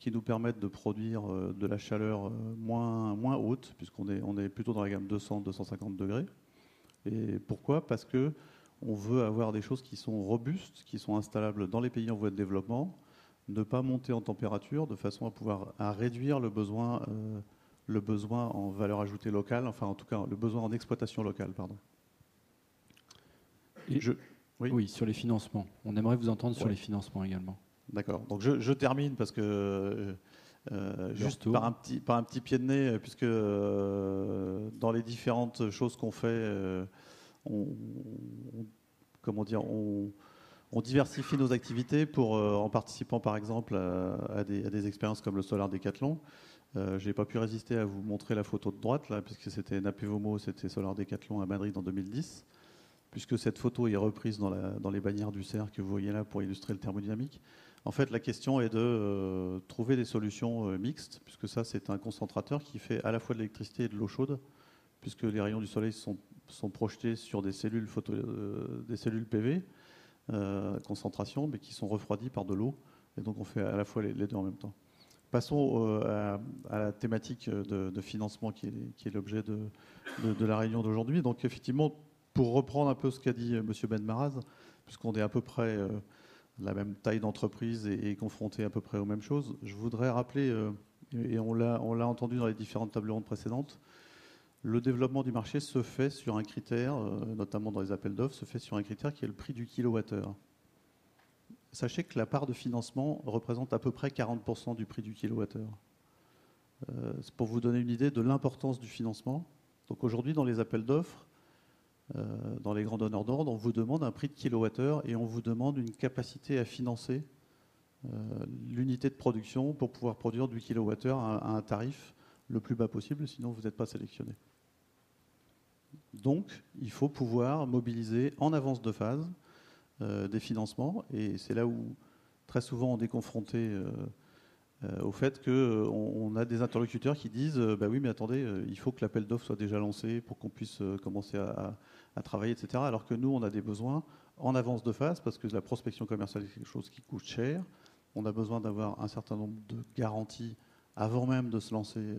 qui nous permettent de produire de la chaleur moins haute, puisqu'on est plutôt dans la gamme 200-250 degrés. Et pourquoi? Parce qu'on veut avoir des choses qui sont robustes, qui sont installables dans les pays en voie de développement, ne pas monter en température, de façon à réduire le besoin en valeur ajoutée locale, enfin en tout cas le besoin en exploitation locale, pardon. Oui, sur les financements. On aimerait vous entendre sur les financements également. D'accord. Donc je termine parce que juste par un petit pied de nez, puisque dans les différentes choses qu'on fait, on diversifie nos activités en participant par exemple à des expériences comme le Solar Décathlon. Je n'ai pas pu résister à vous montrer la photo de droite, là, puisque c'était Napevomo, c'était Solar Décathlon à Madrid en 2010. Puisque cette photo est reprise dans les bannières du cerf que vous voyez là pour illustrer le thermodynamique. En fait, la question est de trouver des solutions mixtes, puisque ça, c'est un concentrateur qui fait à la fois de l'électricité et de l'eau chaude, puisque les rayons du soleil sont projetés sur des cellules PV, concentration, mais qui sont refroidies par de l'eau. Et donc, on fait à la fois les deux en même temps. Passons à la thématique de financement qui est l'objet de la réunion d'aujourd'hui. Donc, effectivement, pour reprendre un peu ce qu'a dit M. Ben Maraz, puisqu'on est à peu près la même taille d'entreprise et confronté à peu près aux mêmes choses, je voudrais rappeler, et on l'a entendu dans les différentes tables rondes précédentes, le développement du marché se fait sur un critère, notamment dans les appels d'offres, se fait sur un critère qui est le prix du kilowattheure. Sachez que la part de financement représente à peu près 40% du prix du kilowattheure. C'est pour vous donner une idée de l'importance du financement. Donc aujourd'hui, dans les appels d'offres, dans les grands donneurs d'ordre, on vous demande un prix de kilowattheure et on vous demande une capacité à financer l'unité de production pour pouvoir produire du kilowattheure à un tarif le plus bas possible, sinon vous n'êtes pas sélectionné. Donc, il faut pouvoir mobiliser en avance de phase des financements, et c'est là où très souvent on est confronté au fait qu'on a des interlocuteurs qui disent bah oui, mais attendez, il faut que l'appel d'offres soit déjà lancé pour qu'on puisse commencer à travailler, etc. Alors que nous, on a des besoins en avance de phase parce que la prospection commerciale est quelque chose qui coûte cher. On a besoin d'avoir un certain nombre de garanties avant même de se lancer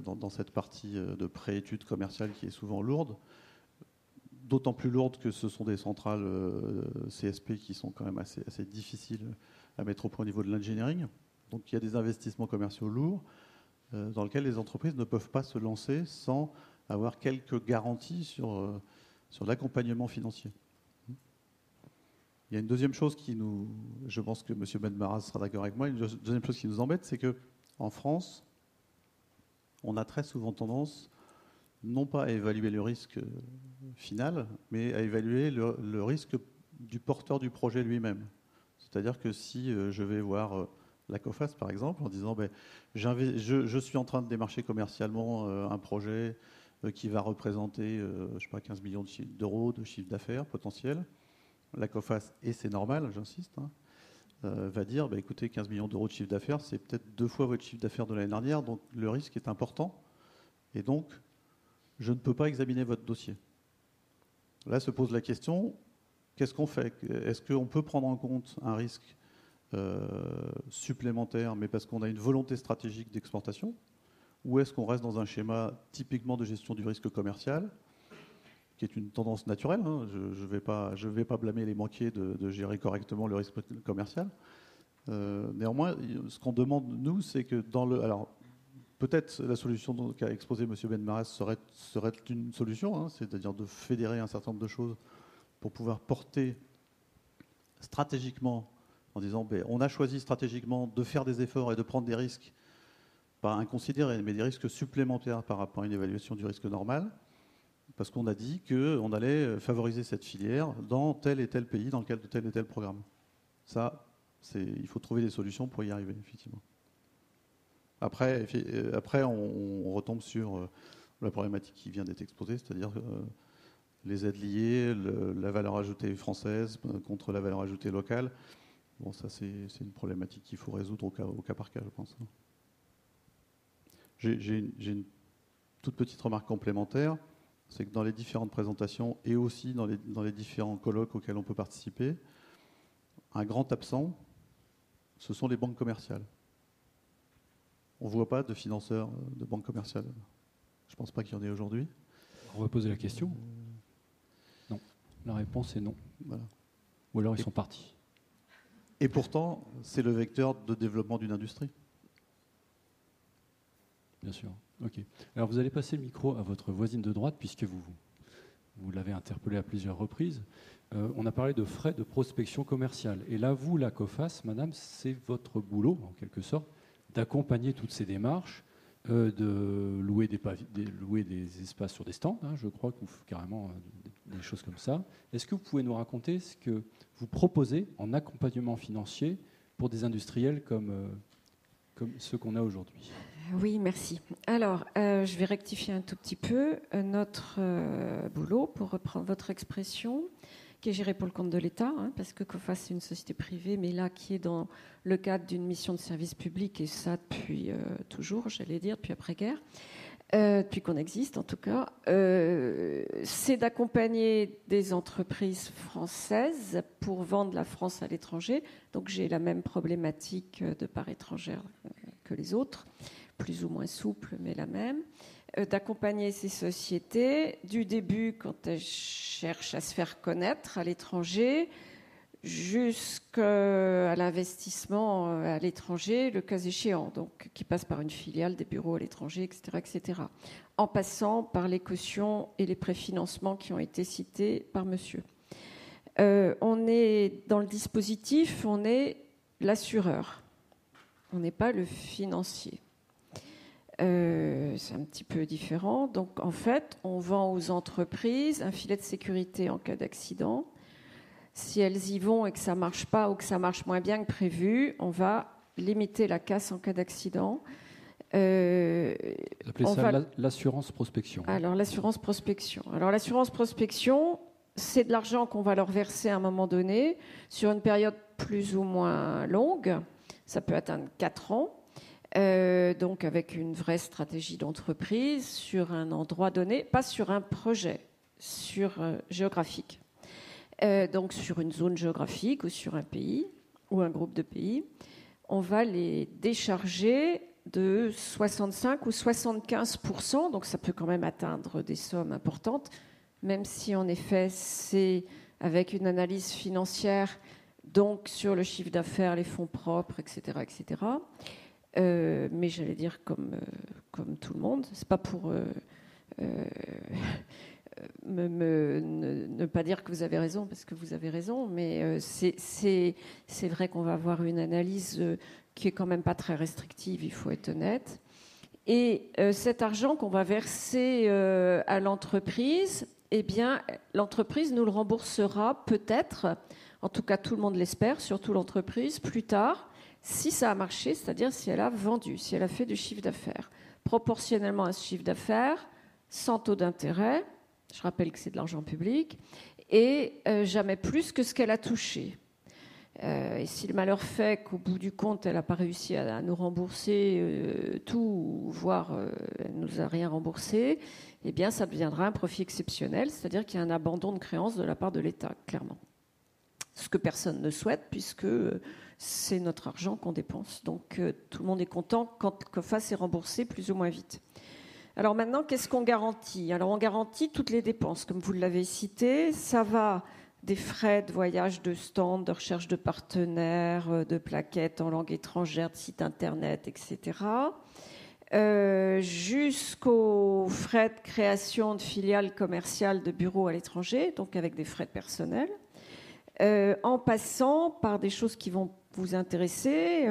dans cette partie de pré-étude commerciale qui est souvent lourde. D'autant plus lourde que ce sont des centrales CSP qui sont quand même assez difficiles à mettre au point au niveau de l'engineering. Donc il y a des investissements commerciaux lourds dans lesquels les entreprises ne peuvent pas se lancer sans avoir quelques garanties sur l'accompagnement financier. Il y a une deuxième chose je pense que M. Ben Maraz sera d'accord avec moi, une deuxième chose qui nous embête, c'est qu'en France, on a très souvent tendance, non pas à évaluer le risque final, mais à évaluer le risque du porteur du projet lui-même. C'est-à-dire que si je vais voir la COFAS, par exemple, en disant je suis en train de démarcher commercialement un projet qui va représenter 15 millions d'euros de chiffre d'affaires potentiel, la COFAS, et c'est normal, j'insiste, va dire écoutez, 15 millions d'euros de chiffre d'affaires, c'est peut-être 2 fois votre chiffre d'affaires de l'année dernière, donc le risque est important, et donc je ne peux pas examiner votre dossier. Là se pose la question, qu'est-ce qu'on fait? Est-ce qu'on peut prendre en compte un risque supplémentaire, mais parce qu'on a une volonté stratégique d'exportation, ou est-ce qu'on reste dans un schéma typiquement de gestion du risque commercial, qui est une tendance naturelle, je ne vais pas blâmer les banquiers de gérer correctement le risque commercial. Néanmoins, ce qu'on demande, nous, c'est que alors, peut-être la solution qu'a exposée M. Benmarès serait une solution, c'est-à-dire de fédérer un certain nombre de choses pour pouvoir porter stratégiquement, en disant on a choisi stratégiquement de faire des efforts et de prendre des risques, pas inconsidérés, mais des risques supplémentaires par rapport à une évaluation du risque normal, parce qu'on a dit qu'on allait favoriser cette filière dans tel et tel pays, dans le cadre de tel et tel programme. Ça, il faut trouver des solutions pour y arriver, effectivement. Après on retombe sur la problématique qui vient d'être exposée, c'est-à-dire les aides liées, la valeur ajoutée française contre la valeur ajoutée locale. Bon, ça, c'est une problématique qu'il faut résoudre au cas par cas, je pense. J'ai une toute petite remarque complémentaire, c'est que dans les différentes présentations et aussi dans les différents colloques auxquels on peut participer, un grand absent, ce sont les banques commerciales. On ne voit pas de financeurs de banques commerciales. Je ne pense pas qu'il y en ait aujourd'hui. On va poser la question. Non. La réponse est non. Voilà. Ou alors ils sont partis. Et pourtant, c'est le vecteur de développement d'une industrie. Bien sûr. Ok. Alors vous allez passer le micro à votre voisine de droite, puisque vous l'avez interpellée à plusieurs reprises. On a parlé de frais de prospection commerciale. Et là, vous, la COFAS, madame, c'est votre boulot, en quelque sorte, d'accompagner toutes ces démarches, de louer des espaces sur des stands, je crois, carrément des choses comme ça. Est-ce que vous pouvez nous raconter ce que vous proposez en accompagnement financier pour des industriels comme ceux qu'on a aujourd'hui? Oui, merci. Alors, je vais rectifier un tout petit peu. Notre boulot, pour reprendre votre expression, qui est géré pour le compte de l'État, parce que COFAS, c'est une société privée, mais là, qui est dans le cadre d'une mission de service public, et ça depuis toujours, j'allais dire, depuis après-guerre, depuis qu'on existe en tout cas, c'est d'accompagner des entreprises françaises pour vendre la France à l'étranger. Donc j'ai la même problématique de part étrangère que les autres, plus ou moins souple, mais la même. D'accompagner ces sociétés du début quand elles cherchent à se faire connaître à l'étranger jusqu'à l'investissement à l'étranger, le cas échéant, donc qui passe par une filiale, des bureaux à l'étranger, etc., en passant par les cautions et les préfinancements qui ont été cités par monsieur. On est dans le dispositif, on est l'assureur, on n'est pas le financier. C'est un petit peu différent. Donc, en fait, on vend aux entreprises un filet de sécurité en cas d'accident. Si elles y vont et que ça ne marche pas ou que ça marche moins bien que prévu, on va limiter la casse en cas d'accident. Vous appelez ça l'assurance prospection. Alors, l'assurance prospection. Alors, l'assurance prospection, c'est de l'argent qu'on va leur verser à un moment donné sur une période plus ou moins longue. Ça peut atteindre 4 ans. Donc avec une vraie stratégie d'entreprise sur un endroit donné, pas sur un projet géographique. Donc sur une zone géographique ou sur un pays ou un groupe de pays, on va les décharger de 65 ou 75%, donc ça peut quand même atteindre des sommes importantes, même si en effet c'est avec une analyse financière, donc sur le chiffre d'affaires, les fonds propres, etc., etc. Mais j'allais dire comme tout le monde, c'est pas pour ne pas dire que vous avez raison, parce que vous avez raison, mais c'est vrai qu'on va avoir une analyse qui est quand même pas très restrictive, il faut être honnête. Et cet argent qu'on va verser à l'entreprise, eh bien, l'entreprise nous le remboursera peut-être, en tout cas tout le monde l'espère, surtout l'entreprise, plus tard, si ça a marché, c'est-à-dire si elle a vendu, si elle a fait du chiffre d'affaires. Proportionnellement à ce chiffre d'affaires, sans taux d'intérêt, je rappelle que c'est de l'argent public, et jamais plus que ce qu'elle a touché. Et si le malheur fait qu'au bout du compte, elle n'a pas réussi à nous rembourser tout, voire elle ne nous a rien remboursé, eh bien, ça deviendra un profit exceptionnel, c'est-à-dire qu'il y a un abandon de créances de la part de l'État, clairement. Ce que personne ne souhaite, puisque c'est notre argent qu'on dépense. Donc, tout le monde est content quand COFAS est remboursé plus ou moins vite. Alors maintenant, qu'est-ce qu'on garantit? Alors, on garantit toutes les dépenses, comme vous l'avez cité. Ça va des frais de voyage, de stand, de recherche de partenaires, de plaquettes en langue étrangère, de sites internet, etc. Jusqu'aux frais de création de filiales commerciales de bureaux à l'étranger, donc avec des frais de personnel, en passant par des choses qui vont vous intéresser,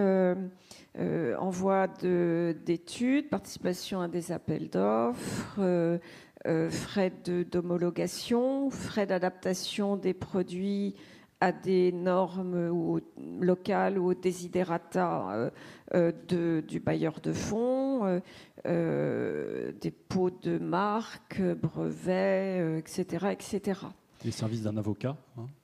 envoi d'études, participation à des appels d'offres, frais d'homologation, frais d'adaptation des produits à des normes locales ou aux desiderata du bailleur de fonds, dépôt de marques, brevets, etc., etc. Les services d'un avocat.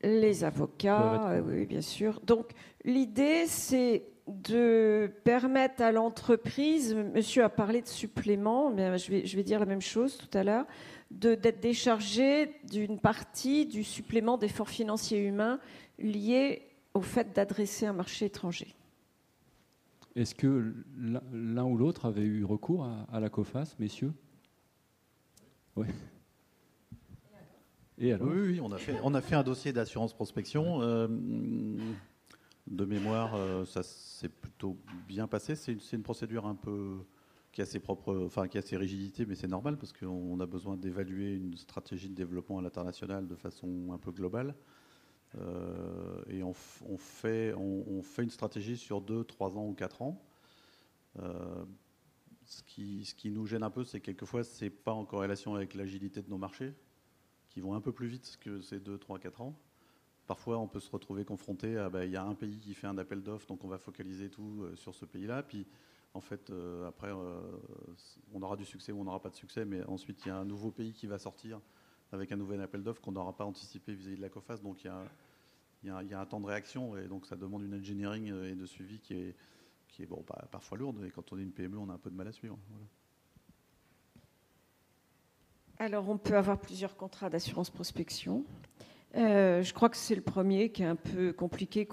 Les avocats, oui, bien sûr. Donc, l'idée, c'est de permettre à l'entreprise, monsieur a parlé de supplément, mais je vais dire la même chose tout à l'heure, d'être déchargé d'une partie du supplément d'efforts financiers et humains liés au fait d'adresser un marché étranger. Est-ce que l'un ou l'autre avait eu recours à la COFAS, messieurs? Oui. Et alors? Oui, on a fait un dossier d'assurance prospection. De mémoire, ça s'est plutôt bien passé. C'est une procédure un peu qui a ses propres, enfin qui a ses rigidités, mais c'est normal parce qu'on a besoin d'évaluer une stratégie de développement à l'international de façon un peu globale. Et on fait une stratégie sur 2, 3 ans ou 4 ans. Ce qui nous gêne un peu, c'est que quelquefois, c'est pas en corrélation avec l'agilité de nos marchés, qui vont un peu plus vite que ces 2, 3, 4 ans. Parfois, on peut se retrouver confronté à il y a un pays qui fait un appel d'offres, donc on va focaliser tout sur ce pays-là. Puis, en fait, après, on aura du succès ou on n'aura pas de succès, mais ensuite, il y a un nouveau pays qui va sortir avec un nouvel appel d'offres qu'on n'aura pas anticipé vis-à-vis de la COFAS. Donc, il y a un temps de réaction et donc ça demande une engineering et de suivi qui est bon, parfois lourde. Et quand on est une PME, on a un peu de mal à suivre. Voilà. Alors, on peut avoir plusieurs contrats d'assurance prospection. Je crois que c'est le premier qui est un peu compliqué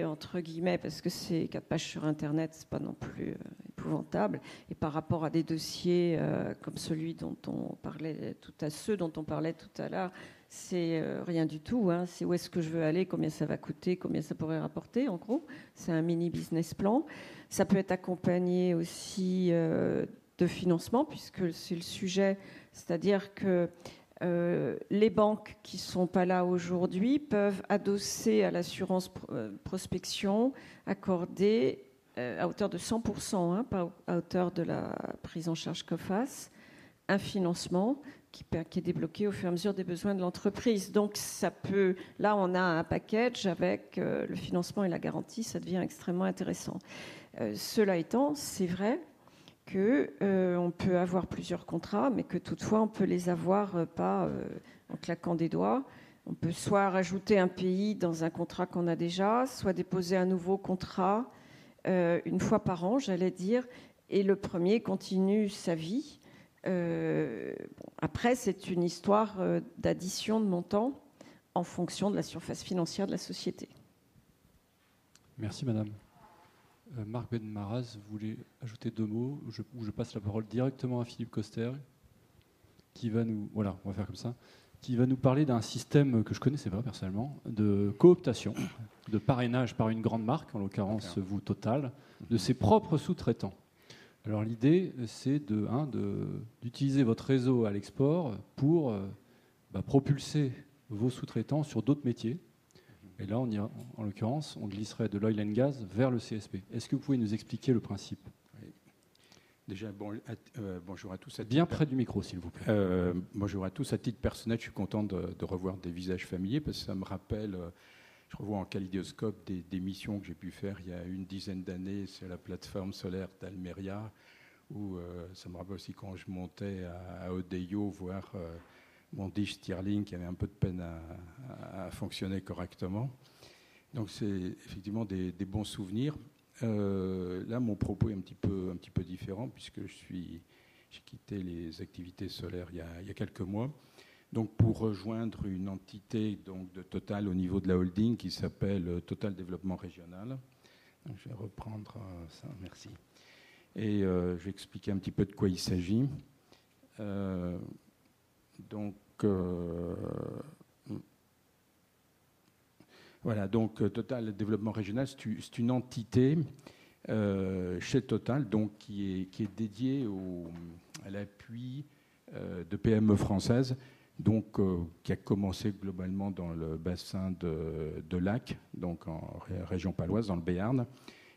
entre guillemets, parce que c'est 4 pages sur Internet, c'est pas non plus épouvantable. Et par rapport à des dossiers comme celui dont on parlait ceux dont on parlait tout à l'heure, c'est rien du tout. Hein. C'est où est-ce que je veux aller, combien ça va coûter, combien ça pourrait rapporter, en gros. C'est un mini business plan. Ça peut être accompagné aussi de financement, puisque c'est le sujet, c'est-à-dire que les banques qui ne sont pas là aujourd'hui peuvent adosser à l'assurance prospection, accorder à hauteur de 100%, hein, pas à hauteur de la prise en charge COFAS, un financement qui est débloqué au fur et à mesure des besoins de l'entreprise. Donc ça peut, là on a un package avec le financement et la garantie, ça devient extrêmement intéressant. Cela étant, c'est vrai qu'on peut avoir plusieurs contrats, mais que toutefois on peut les avoir pas en claquant des doigts. On peut soit rajouter un pays dans un contrat qu'on a déjà, soit déposer un nouveau contrat une fois par an, j'allais dire, et le premier continue sa vie. Après, c'est une histoire d'addition de montants en fonction de la surface financière de la société. Merci madame. Marc Benmaraz, vous voulez ajouter 2 mots ou je passe la parole directement à Philippe Coster, qui va nous, voilà, on va faire comme ça, qui va nous parler d'un système que je connaissais pas personnellement, de cooptation, de parrainage par une grande marque, en l'occurrence vous Total, de ses propres sous-traitants. Alors l'idée, c'est d'utiliser votre réseau à l'export pour propulser vos sous-traitants sur d'autres métiers. Et là, en l'occurrence, on glisserait de l'oil and gas vers le CSP. Est-ce que vous pouvez nous expliquer le principe? Déjà, bonjour à tous. Bien près du micro, s'il vous plaît. Bonjour à tous. À titre personnel, je suis content de revoir des visages familiers parce que ça me rappelle, je revois en kaléidoscope des missions que j'ai pu faire il y a une dizaine d'années sur la plateforme solaire d'Almeria, où ça me rappelle aussi quand je montais à Odeio voir mon dish Stirling qui avait un peu de peine à fonctionner correctement. Donc c'est effectivement des bons souvenirs. Là, mon propos est un petit peu différent puisque j'ai quitté les activités solaires il y a quelques mois. Donc, pour rejoindre une entité donc, de Total au niveau de la holding qui s'appelle Total Développement Régional. Donc, je vais reprendre ça, merci. Et je vais expliquer un petit peu de quoi il s'agit. Voilà, donc Total Développement Régional, c'est une entité chez Total donc, qui est dédiée à l'appui de PME françaises, donc, qui a commencé globalement dans le bassin de Lac, donc en région paloise, dans le Béarn,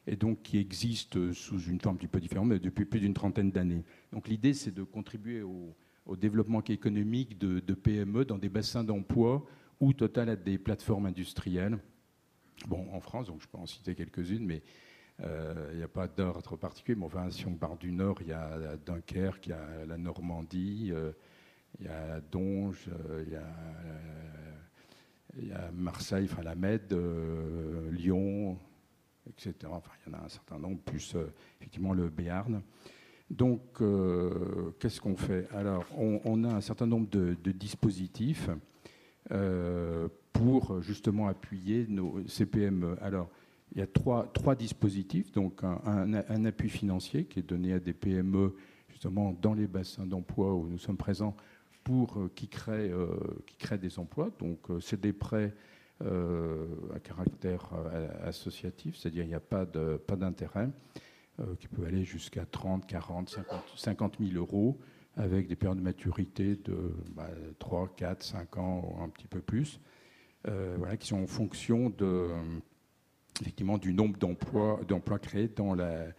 et donc qui existe sous une forme un petit peu différente, mais depuis plus d'une trentaine d'années. Donc l'idée, c'est de contribuer au développement économique de PME dans des bassins d'emploi où Total a des plateformes industrielles. Bon, en France, donc je peux en citer quelques-unes, mais il n'y a pas d'ordre particulier. Mais enfin, si on part du Nord, il y a Dunkerque, il y a la Normandie, il y a Donge, il y a Marseille, enfin la Med, Lyon, etc. Enfin, il y en a un certain nombre, plus effectivement le Béarn. Donc, qu'est-ce qu'on fait? Alors, on a un certain nombre de dispositifs pour justement appuyer ces PME. Alors, il y a trois dispositifs. Donc, un appui financier qui est donné à des PME justement dans les bassins d'emploi où nous sommes présents pour qui créent des emplois. Donc, c'est des prêts à caractère associatif, c'est-à-dire il n'y a pas d'intérêt, qui peut aller jusqu'à 30, 40, 50 000 euros, avec des périodes de maturité de 3, 4, 5 ans, un petit peu plus, voilà, qui sont en fonction effectivement, du nombre d'emplois créés dans la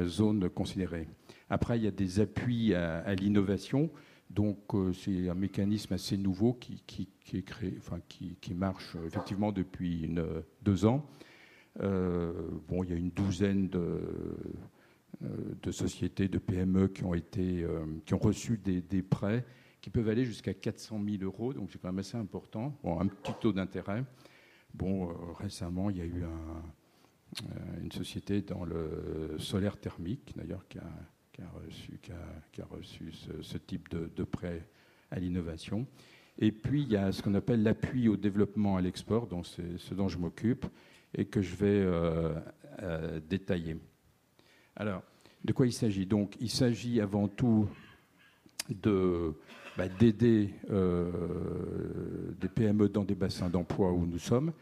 zone considérée. Après, il y a des appuis à l'innovation. Donc, c'est un mécanisme assez nouveau qui est créé, enfin, qui marche effectivement depuis 2 ans. Bon, il y a une douzaine de sociétés, de PME qui ont reçu des prêts qui peuvent aller jusqu'à 400 000 euros. Donc, c'est quand même assez important. Bon, un petit taux d'intérêt. Bon, récemment, il y a eu une société dans le solaire thermique, d'ailleurs, qui a reçu ce type de prêt à l'innovation. Et puis, il y a ce qu'on appelle l'appui au développement à l'export, donc c'est ce dont je m'occupe et que je vais détailler. Alors, de quoi il s'agit? Donc, il s'agit avant tout d'aider des PME dans des bassins d'emploi où nous sommes,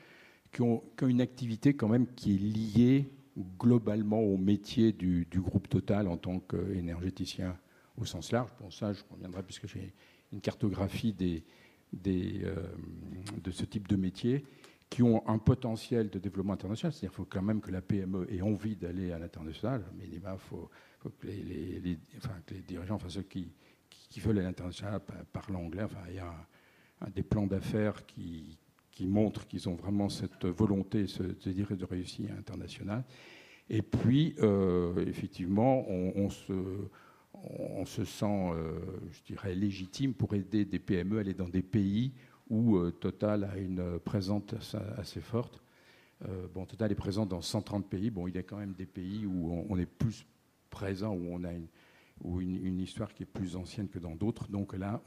qui ont une activité quand même qui est liée globalement au métier du groupe Total en tant qu'énergéticien au sens large. Pour ça, je reviendrai puisque j'ai une cartographie de ce type de métier qui ont un potentiel de développement international. C'est-à-dire qu'il faut quand même que la PME ait envie d'aller à l'international, mais il faut que les dirigeants, enfin ceux qui veulent aller à l'international parlent anglais. Enfin, il y a des plans d'affaires qui montrent qu'ils ont vraiment cette volonté, ce désir de réussir international. Et puis, effectivement, on se sent, je dirais, légitime pour aider des PME à aller dans des pays où Total a une présence assez forte. Bon, Total est présent dans 130 pays. Bon, il y a quand même des pays où on est plus présent, où on a une histoire qui est plus ancienne que dans d'autres. Donc là,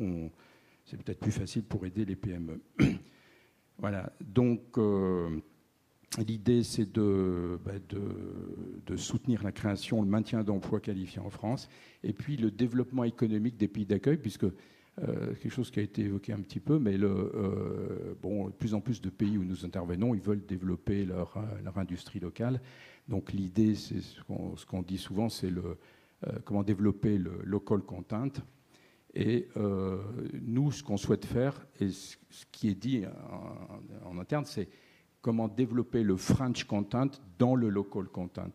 c'est peut-être plus facile pour aider les PME. Voilà. Donc, l'idée, c'est de soutenir la création, le maintien d'emplois qualifiés en France, et puis le développement économique des pays d'accueil, puisque quelque chose qui a été évoqué un petit peu, mais de plus en plus de pays où nous intervenons, ils veulent développer leur industrie locale. Donc l'idée, c'est ce qu'on dit souvent, c'est comment développer le local content. Et nous, ce qu'on souhaite faire, et ce qui est dit en interne, c'est comment développer le French content dans le local content.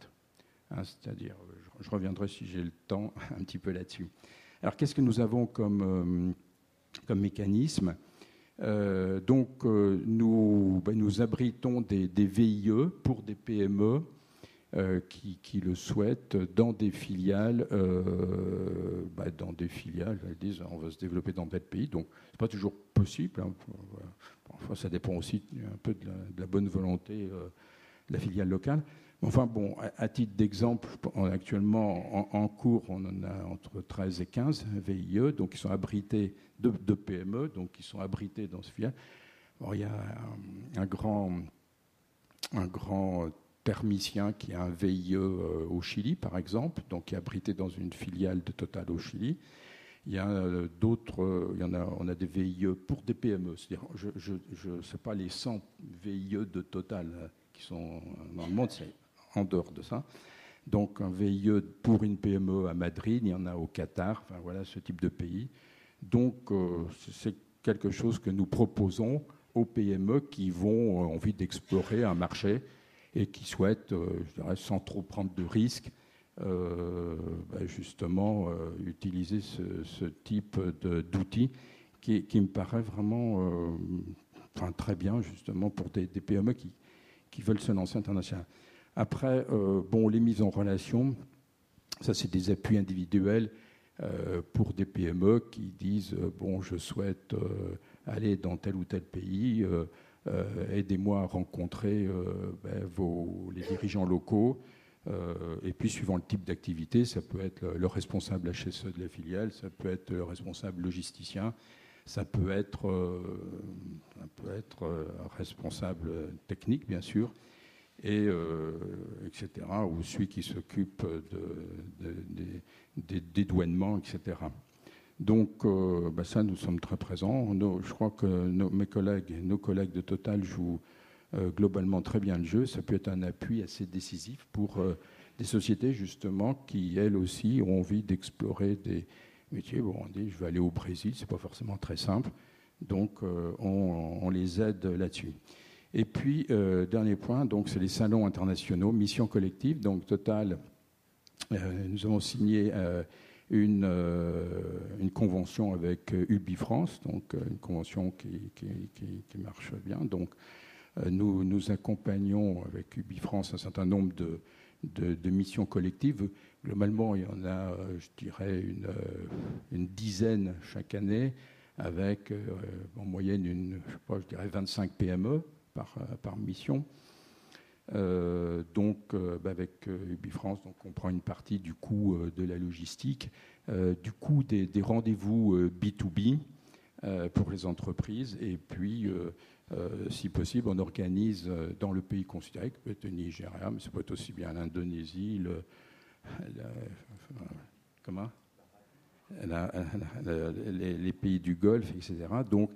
Hein, c'est-à-dire, je reviendrai si j'ai le temps un petit peu là-dessus. Alors, qu'est-ce que nous avons comme mécanisme ? Nous abritons des VIE pour des PME qui le souhaitent dans des filiales. Elles disent on va se développer dans tel pays. Donc, c'est pas toujours possible. Hein. Parfois, ça dépend aussi un peu de la bonne volonté de la filiale locale. Enfin bon, à titre d'exemple, actuellement en cours, on en a entre 13 et 15 VIE, donc qui sont abrités de PME, donc qui sont abrités dans ce filiale. Alors, il y a un grand thermicien qui a un VIE au Chili, par exemple, donc qui est abrité dans une filiale de Total au Chili. Il y a d'autres, on a des VIE pour des PME. C'est-à-dire, je ne sais pas les 100 VIE de Total qui sont dans le monde, c'est en dehors de ça. Donc un VIE pour une PME à Madrid, il y en a au Qatar, enfin voilà ce type de pays. Donc c'est quelque chose que nous proposons aux PME qui ont envie d'explorer un marché et qui souhaitent, je dirais, sans trop prendre de risques, justement utiliser ce type d'outils qui me paraît vraiment très bien justement pour des PME qui veulent se lancer international. Après, les mises en relation, ça c'est des appuis individuels pour des PME qui disent je souhaite aller dans tel ou tel pays, aidez-moi à rencontrer les dirigeants locaux. Et puis, suivant le type d'activité, ça peut être le responsable HSE de la filiale, ça peut être le responsable logisticien, ça peut être responsable technique, bien sûr, et etc., ou celui qui s'occupe des dédouanements, etc. Donc, ça, nous sommes très présents. Je crois que nos collègues de Total jouent globalement très bien le jeu. Ça peut être un appui assez décisif pour des sociétés, justement, qui, elles aussi, ont envie d'explorer des métiers. On dit, je vais aller au Brésil, c'est pas forcément très simple. Donc, on les aide là-dessus. Et puis, dernier point, donc, c'est les salons internationaux, mission collective. Donc, Total, nous avons signé une convention avec UbiFrance, donc une convention qui marche bien. Donc, nous accompagnons avec UbiFrance un certain nombre de missions collectives. Globalement, il y en a, je dirais, une dizaine chaque année, avec en moyenne, je dirais 25 PME par mission. Avec UbiFrance, donc on prend une partie du coût de la logistique, du coût des rendez-vous B2B pour les entreprises, et puis si possible, on organise dans le pays considéré, qui peut être le Nigeria, mais ça peut être aussi bien l'Indonésie, les pays du Golfe, etc. Donc,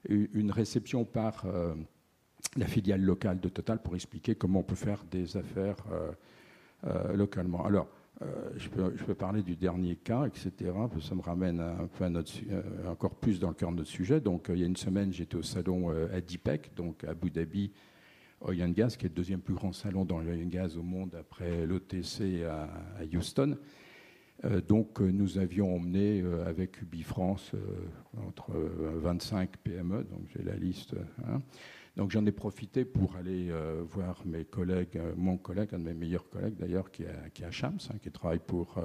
une réception par la filiale locale de Total pour expliquer comment on peut faire des affaires localement. Alors, je peux parler du dernier cas, etc. Ça me ramène un peu encore plus dans le cœur de notre sujet. Donc, il y a une semaine, j'étais au salon ADIPEC, donc à Abu Dhabi Oil and Gas, qui est le deuxième plus grand salon dans l'oil and gas au monde après l'OTC à Houston. Donc, nous avions emmené avec UbiFrance entre 25 PME, donc j'ai la liste. Donc j'en ai profité pour aller voir mes collègues, mon collègue, un de mes meilleurs collègues d'ailleurs, qui est à Shams, qui travaille pour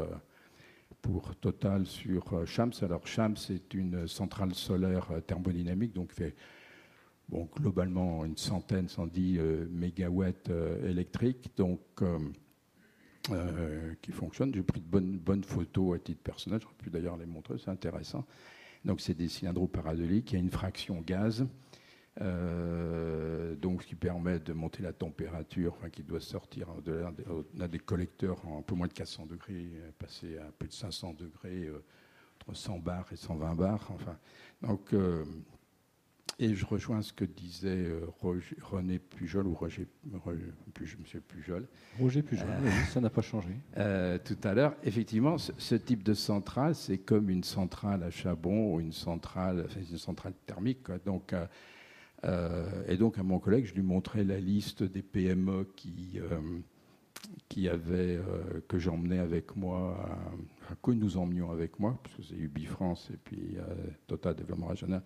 Total sur Shams. Alors Shams, c'est une centrale solaire thermodynamique, donc fait globalement une centaine, 110 mégawatts électriques, donc qui fonctionne. J'ai pris de bonnes photos à titre personnel, j'aurais pu d'ailleurs les montrer, c'est intéressant. Donc c'est des cylindres paraboliques, il y a une fraction gaz. Donc ce qui permet de monter la température, qui doit sortir de l'air. On a des collecteurs en un peu moins de 400 degrés, passer à plus de 500 degrés, entre 100 bars et 120 bars. Donc, et je rejoins ce que disait René Pujol, ou Monsieur Pujol. Roger Pujol, oui, ça n'a pas changé. Tout à l'heure, effectivement, ce type de centrale, c'est comme une centrale à charbon ou une centrale thermique, quoi. Donc, et donc, à mon collègue, je lui montrais la liste des PME qui que j'emmenais avec moi, que nous emmenions avec moi, parce que c'est UbiFrance et puis Total Développement Régional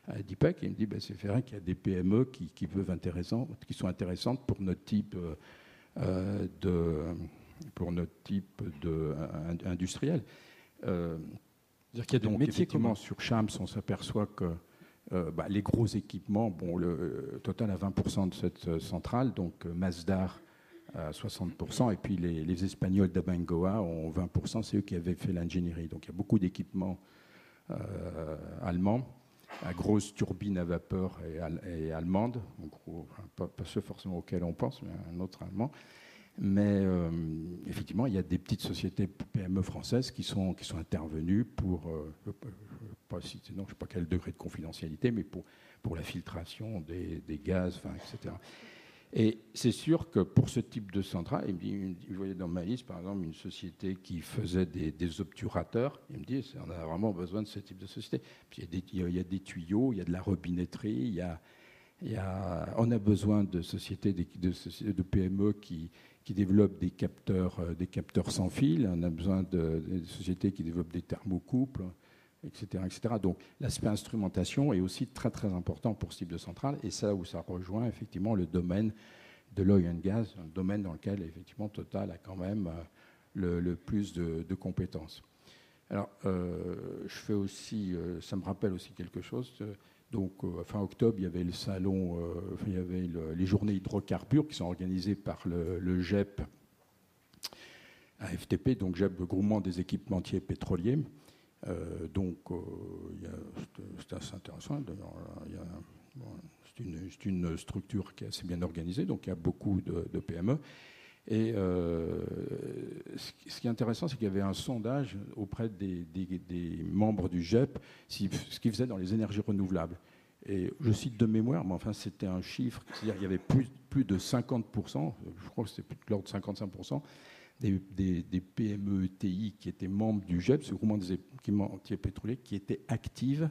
à DIPEC, et il me dit c'est vrai qu'il y a des PME qui sont intéressantes pour notre type industriel. C'est-à-dire qu'il y a des métiers communs. Sur Champs, on s'aperçoit que les gros équipements, le Total a 20% de cette centrale, donc Masdar à 60%, et puis les Espagnols d'Abengoa ont 20%, c'est eux qui avaient fait l'ingénierie. Donc il y a beaucoup d'équipements allemands, à grosses turbines à vapeur et allemandes, en gros, pas ceux forcément auxquels on pense, mais un autre allemand. Mais effectivement, il y a des petites sociétés PME françaises qui sont intervenues pour, je ne sais pas quel degré de confidentialité, mais pour la filtration des gaz, etc. Et c'est sûr que pour ce type de centrale, il me dit, vous voyez dans ma liste, par exemple, une société qui faisait des obturateurs. Il me dit, on a vraiment besoin de ce type de société. Puis il y a des tuyaux, il y a de la robinetterie, on a besoin de sociétés, de PME qui développent des capteurs sans fil. On a besoin de sociétés qui développent des thermocouples, etc., etc. Donc l'aspect instrumentation est aussi très très important pour ce type de centrale, et ça où ça rejoint effectivement le domaine de l'oil and gas, un domaine dans lequel effectivement Total a quand même le plus de compétences. Alors je fais aussi, ça me rappelle aussi quelque chose. Donc fin octobre, il y avait le salon, il y avait les journées hydrocarbures qui sont organisées par le GEP AFTP, donc GEP, le groupement des équipementiers pétroliers. C'est assez intéressant. C'est une structure qui est assez bien organisée, donc il y a beaucoup de PME. Et ce qui est intéressant, c'est qu'il y avait un sondage auprès des membres du GEP, ce qu'ils faisaient dans les énergies renouvelables. Et je cite de mémoire, mais enfin c'était un chiffre, c'est-à-dire qu'il y avait plus de 50%, je crois que c'était plus de l'ordre de 55%, des PME ETI qui étaient membres du GEP, ce groupement des équipementiers pétroliers, qui étaient actives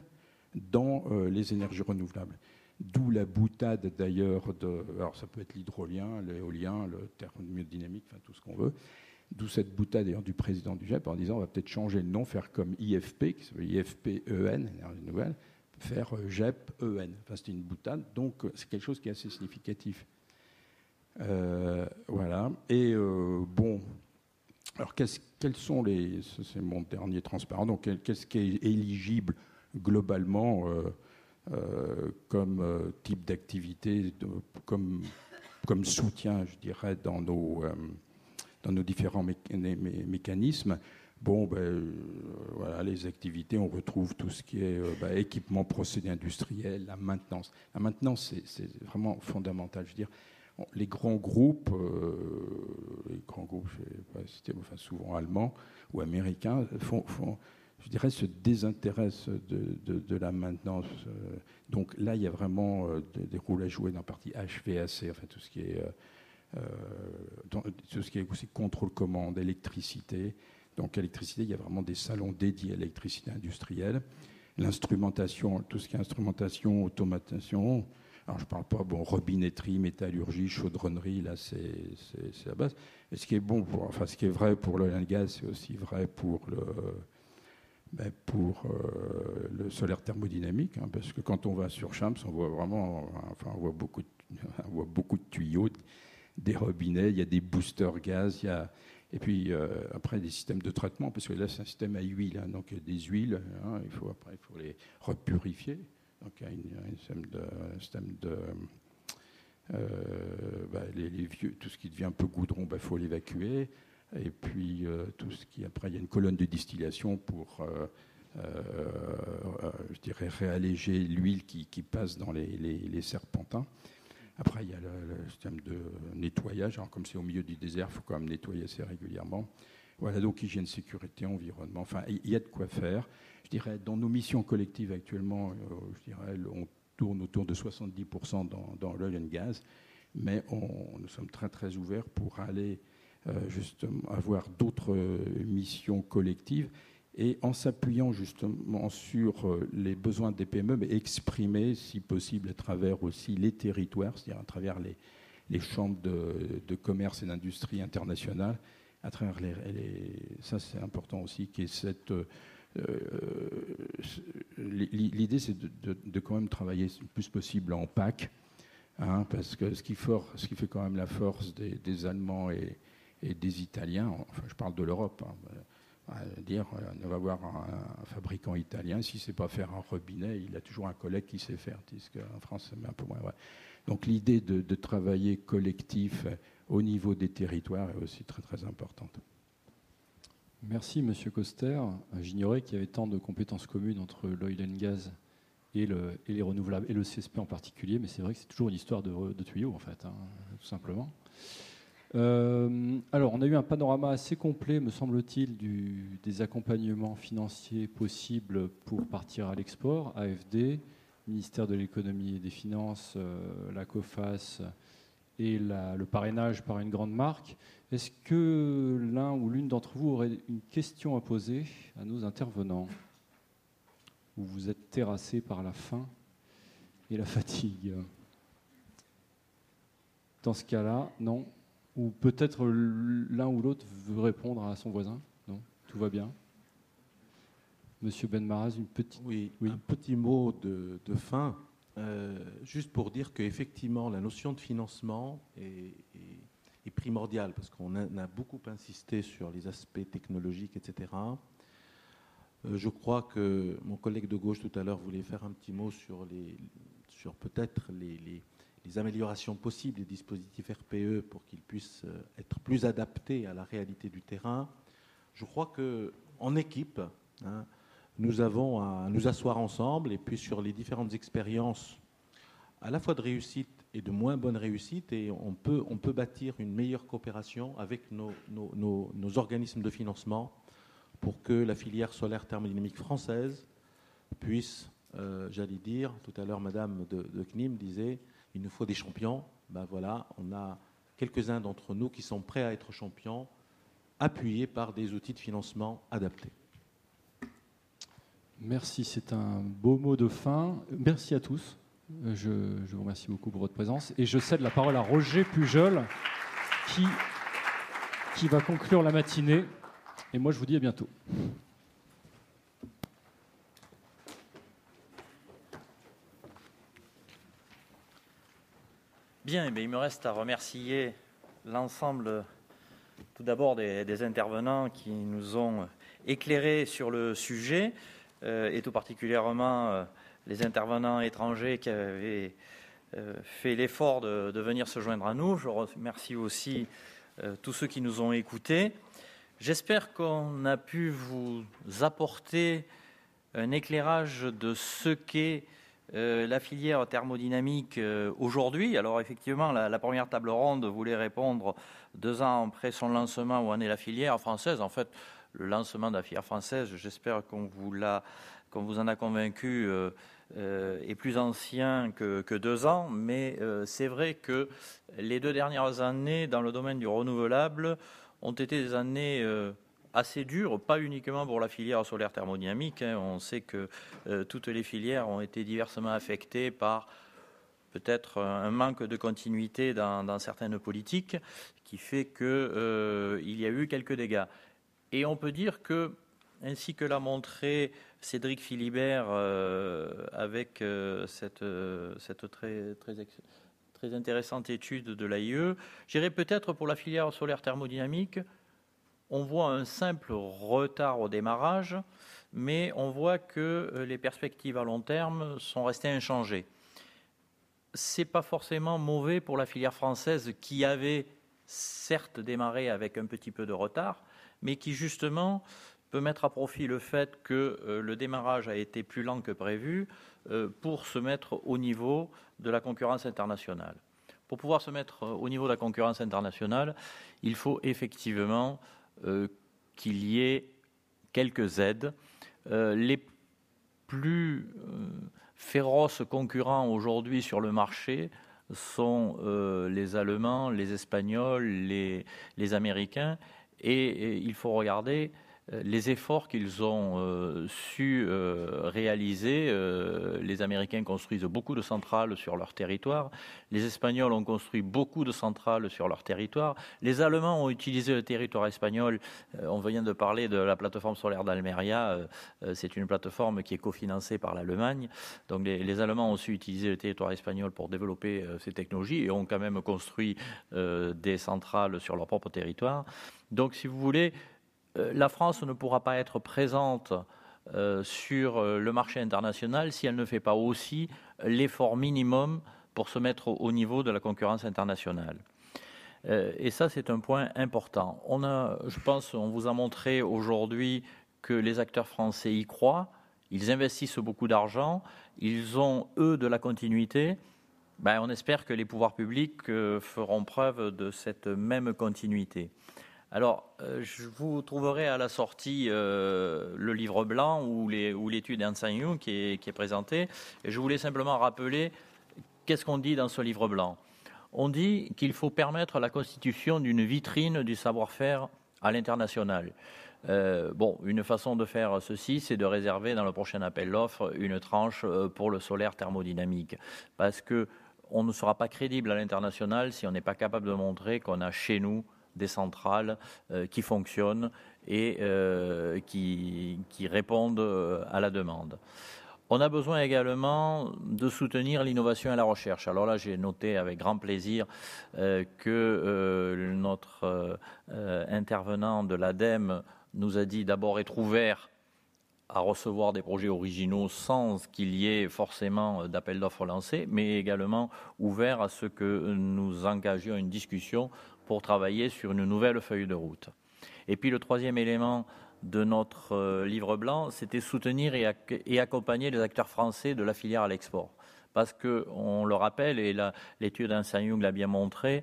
dans les énergies renouvelables. D'où la boutade d'ailleurs alors ça peut être l'hydrolien, l'éolien, le thermodynamique, enfin tout ce qu'on veut. D'où cette boutade d'ailleurs du président du GEP en disant on va peut-être changer le nom, faire comme IFP, qui s'appelle IFP-EN, énergie nouvelle, faire GEP-EN. Enfin c'était une boutade, donc c'est quelque chose qui est assez significatif. Voilà. Et bon, alors quels sont c'est mon dernier transparent, donc qu'est-ce qui est éligible globalement comme type d'activité, comme soutien, je dirais, dans nos différents mécanismes. Bon, voilà, les activités, on retrouve tout ce qui est équipement, procédé industriel, la maintenance. La maintenance, c'est vraiment fondamental. Je veux dire, les grands groupes, je sais pas citer, enfin, souvent allemands ou américains, je dirais, se désintéressent de la maintenance. Donc là, il y a vraiment des rôles à jouer dans la partie HVAC, enfin tout ce qui est aussi contrôle-commande, électricité. Donc électricité, il y a vraiment des salons dédiés à l'électricité industrielle. L'instrumentation, tout ce qui est instrumentation, automatisation. Alors je ne parle pas, robinetterie, métallurgie, chaudronnerie, là c'est la base. Et ce qui est ce qui est vrai pour l'oil and gas, c'est aussi vrai pour le solaire thermodynamique, hein, parce que quand on va sur Champs, on voit vraiment, on voit beaucoup de tuyaux, des robinets, il y a des boosters gaz, et puis après des systèmes de traitement, parce que là c'est un système à huile, hein, donc des huiles, hein, il faut les repurifier. Donc il y a un système de les vieux, tout ce qui devient un peu goudron, faut l'évacuer. Et puis après il y a une colonne de distillation pour je dirais réalléger l'huile qui passe dans les serpentins. Après il y a le système de nettoyage. Alors comme c'est au milieu du désert, il faut quand même nettoyer assez régulièrement. Voilà, donc hygiène, sécurité, environnement. Enfin, il y a de quoi faire. Je dirais dans nos missions collectives actuellement, je dirais on tourne autour de 70% dans l'oil and gas, mais nous sommes très très ouverts pour aller justement avoir d'autres missions collectives et en s'appuyant justement sur les besoins des PME, mais exprimer si possible à travers aussi les territoires, c'est-à-dire à travers les chambres de commerce et d'industrie internationales. À travers ça, c'est important aussi, qu'il y ait cette... l'idée, c'est de quand même travailler le plus possible en PAC, hein, parce que ce qui fait quand même la force des Allemands et des Italiens, enfin je parle de l'Europe, hein, on va voir un fabricant italien, s'il ne sait pas faire un robinet, il a toujours un collègue qui sait faire, tandis qu'en France, c'est un peu moins vrai. Donc l'idée de travailler collectif au niveau des territoires est aussi très très importante. Merci Monsieur Coster. J'ignorais qu'il y avait tant de compétences communes entre l'oil and gas et les renouvelables, et le CSP en particulier, mais c'est vrai que c'est toujours une histoire de tuyaux, en fait, hein, tout simplement. Alors, on a eu un panorama assez complet, me semble-t-il, des accompagnements financiers possibles pour partir à l'export, AFD, ministère de l'économie et des finances, la COFAS et le parrainage par une grande marque. Est-ce que l'un ou l'une d'entre vous aurait une question à poser à nos intervenants? Ou vous êtes terrassés par la faim et la fatigue? Dans ce cas-là, non. Ou peut-être l'un ou l'autre veut répondre à son voisin? Non, tout va bien. Monsieur Benmaraz, une petite... Oui, un petit mot de fin, juste pour dire qu'effectivement, la notion de financement est primordiale, parce qu'on a beaucoup insisté sur les aspects technologiques, etc. Je crois que mon collègue de gauche tout à l'heure voulait faire un petit mot sur peut-être les améliorations possibles des dispositifs RPE pour qu'ils puissent être plus adaptés à la réalité du terrain. Je crois qu'en équipe, hein, nous avons à nous asseoir ensemble et puis sur les différentes expériences à la fois de réussite et de moins bonne réussite, et on peut bâtir une meilleure coopération avec nos organismes de financement pour que la filière solaire thermodynamique française puisse, j'allais dire, tout à l'heure Madame de CNIM disait, il nous faut des champions. Ben voilà, on a quelques-uns d'entre nous qui sont prêts à être champions, appuyés par des outils de financement adaptés. Merci, c'est un beau mot de fin. Merci à tous. Je vous remercie beaucoup pour votre présence. Et je cède la parole à Roger Pujol, qui va conclure la matinée. Et moi, je vous dis à bientôt. Bien, il me reste à remercier l'ensemble, tout d'abord, des intervenants qui nous ont éclairés sur le sujet, et tout particulièrement les intervenants étrangers qui avaient fait l'effort de venir se joindre à nous. Je remercie aussi tous ceux qui nous ont écoutés. J'espère qu'on a pu vous apporter un éclairage de ce qu'est la filière thermodynamique aujourd'hui. Alors effectivement, la première table ronde voulait répondre 2 ans après son lancement où en est la filière française. En fait, le lancement de la filière française, j'espère qu'on vous en a convaincu, est plus ancien que 2 ans, mais c'est vrai que les 2 dernières années dans le domaine du renouvelable ont été des années assez dures, pas uniquement pour la filière solaire thermodynamique. Hein. On sait que toutes les filières ont été diversement affectées par peut-être un manque de continuité dans certaines politiques qui fait qu'il y a eu quelques dégâts. Et on peut dire que, ainsi que l'a montré Cédric Philibert avec cette très intéressante étude de l'AIE, je dirais peut-être pour la filière solaire thermodynamique, on voit un simple retard au démarrage, mais on voit que les perspectives à long terme sont restées inchangées. Ce n'est pas forcément mauvais pour la filière française qui avait certes démarré avec un petit peu de retard, mais qui justement peut mettre à profit le fait que le démarrage a été plus lent que prévu pour se mettre au niveau de la concurrence internationale. Pour pouvoir se mettre au niveau de la concurrence internationale, il faut effectivement qu'il y ait quelques aides. Les plus féroces concurrents aujourd'hui sur le marché sont les Allemands, les Espagnols, les Américains, et il faut regarder les efforts qu'ils ont su réaliser. Les Américains construisent beaucoup de centrales sur leur territoire. Les Espagnols ont construit beaucoup de centrales sur leur territoire. Les Allemands ont utilisé le territoire espagnol. On vient de parler de la plateforme solaire d'Almeria. C'est une plateforme qui est cofinancée par l'Allemagne. Donc les Allemands ont su utiliser le territoire espagnol pour développer ces technologies et ont quand même construit des centrales sur leur propre territoire. Donc, si vous voulez, la France ne pourra pas être présente sur le marché international si elle ne fait pas aussi l'effort minimum pour se mettre au niveau de la concurrence internationale. Et ça, c'est un point important. Je pense, on vous a montré aujourd'hui que les acteurs français y croient, ils investissent beaucoup d'argent, ils ont, eux, de la continuité. On espère que les pouvoirs publics feront preuve de cette même continuité. Alors, vous trouverez à la sortie le livre blanc ou l'étude Ernst & Young qui est présentée. Et je voulais simplement rappeler qu'est-ce qu'on dit dans ce livre blanc. On dit qu'il faut permettre la constitution d'une vitrine du savoir-faire à l'international. Une façon de faire ceci, c'est de réserver dans le prochain appel d'offres une tranche pour le solaire thermodynamique. Parce qu'on ne sera pas crédible à l'international si on n'est pas capable de montrer qu'on a chez nous des centrales qui fonctionnent et qui répondent à la demande. On a besoin également de soutenir l'innovation et la recherche. Alors là, j'ai noté avec grand plaisir que notre intervenant de l'ADEME nous a dit d'abord être ouvert à recevoir des projets originaux sans qu'il y ait forcément d'appel d'offres lancés, mais également ouvert à ce que nous engagions une discussion pour travailler sur une nouvelle feuille de route. Et puis le troisième élément de notre livre blanc, c'était soutenir et accompagner les acteurs français de la filière à l'export. Parce qu'on le rappelle, et l'étude Ernst & Young l'a bien montré,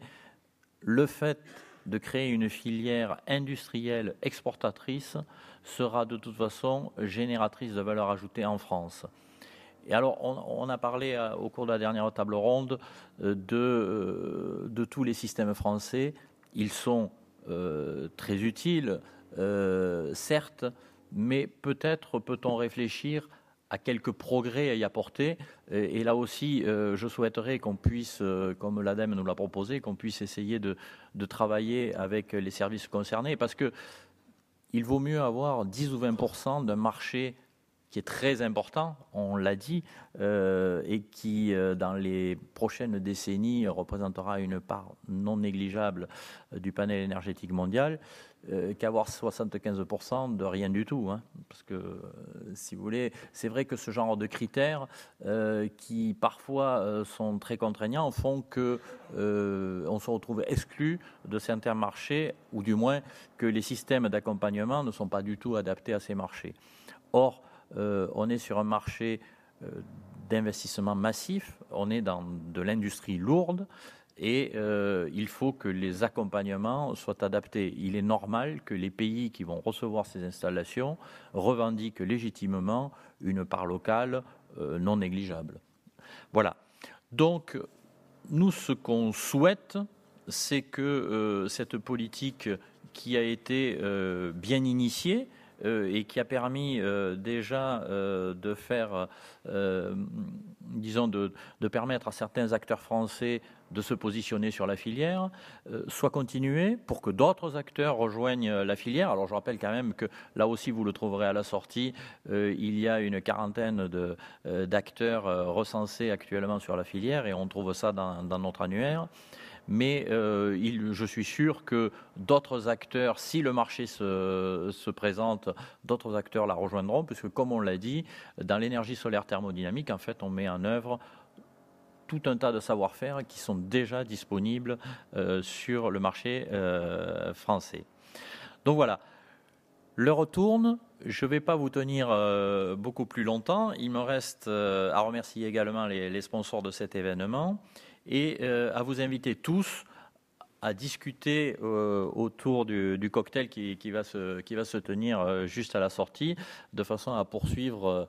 le fait de créer une filière industrielle exportatrice sera de toute façon génératrice de valeur ajoutée en France. Et alors, on a parlé au cours de la dernière table ronde de tous les systèmes français. Ils sont très utiles, certes, mais peut-être peut-on réfléchir à quelques progrès à y apporter. Et là aussi, je souhaiterais qu'on puisse, comme l'ADEME nous l'a proposé, qu'on puisse essayer de travailler avec les services concernés, parce que il vaut mieux avoir 10 ou 20% d'un marché qui est très important, on l'a dit, et qui, dans les prochaines décennies, représentera une part non négligeable du panel énergétique mondial, qu'avoir 75% de rien du tout. Parce que, si vous voulez, c'est vrai que ce genre de critères, qui parfois sont très contraignants, font qu'on se retrouve exclu de certains marchés, ou du moins que les systèmes d'accompagnement ne sont pas du tout adaptés à ces marchés. Or, on est sur un marché d'investissement massif, on est dans de l'industrie lourde et il faut que les accompagnements soient adaptés. Il est normal que les pays qui vont recevoir ces installations revendiquent légitimement une part locale non négligeable. Voilà. Donc, nous, ce qu'on souhaite, c'est que cette politique qui a été bien initiée, et qui a permis déjà de faire, disons, de permettre à certains acteurs français de se positionner sur la filière, soit continuée pour que d'autres acteurs rejoignent la filière. Alors je rappelle quand même que là aussi vous le trouverez à la sortie, il y a une quarantaine d'acteurs recensés actuellement sur la filière et on trouve ça dans notre annuaire. Mais je suis sûr que d'autres acteurs, si le marché se présente, d'autres acteurs la rejoindront, puisque comme on l'a dit, dans l'énergie solaire thermodynamique, en fait, on met en œuvre tout un tas de savoir-faire qui sont déjà disponibles sur le marché français. Donc voilà, l'heure tourne. Je ne vais pas vous tenir beaucoup plus longtemps. Il me reste à remercier également les sponsors de cet événement et à vous inviter tous à discuter autour du cocktail qui va se tenir juste à la sortie, de façon à poursuivre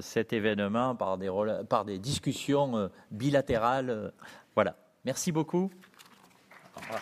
cet événement par des discussions bilatérales. Voilà. Merci beaucoup. Au revoir.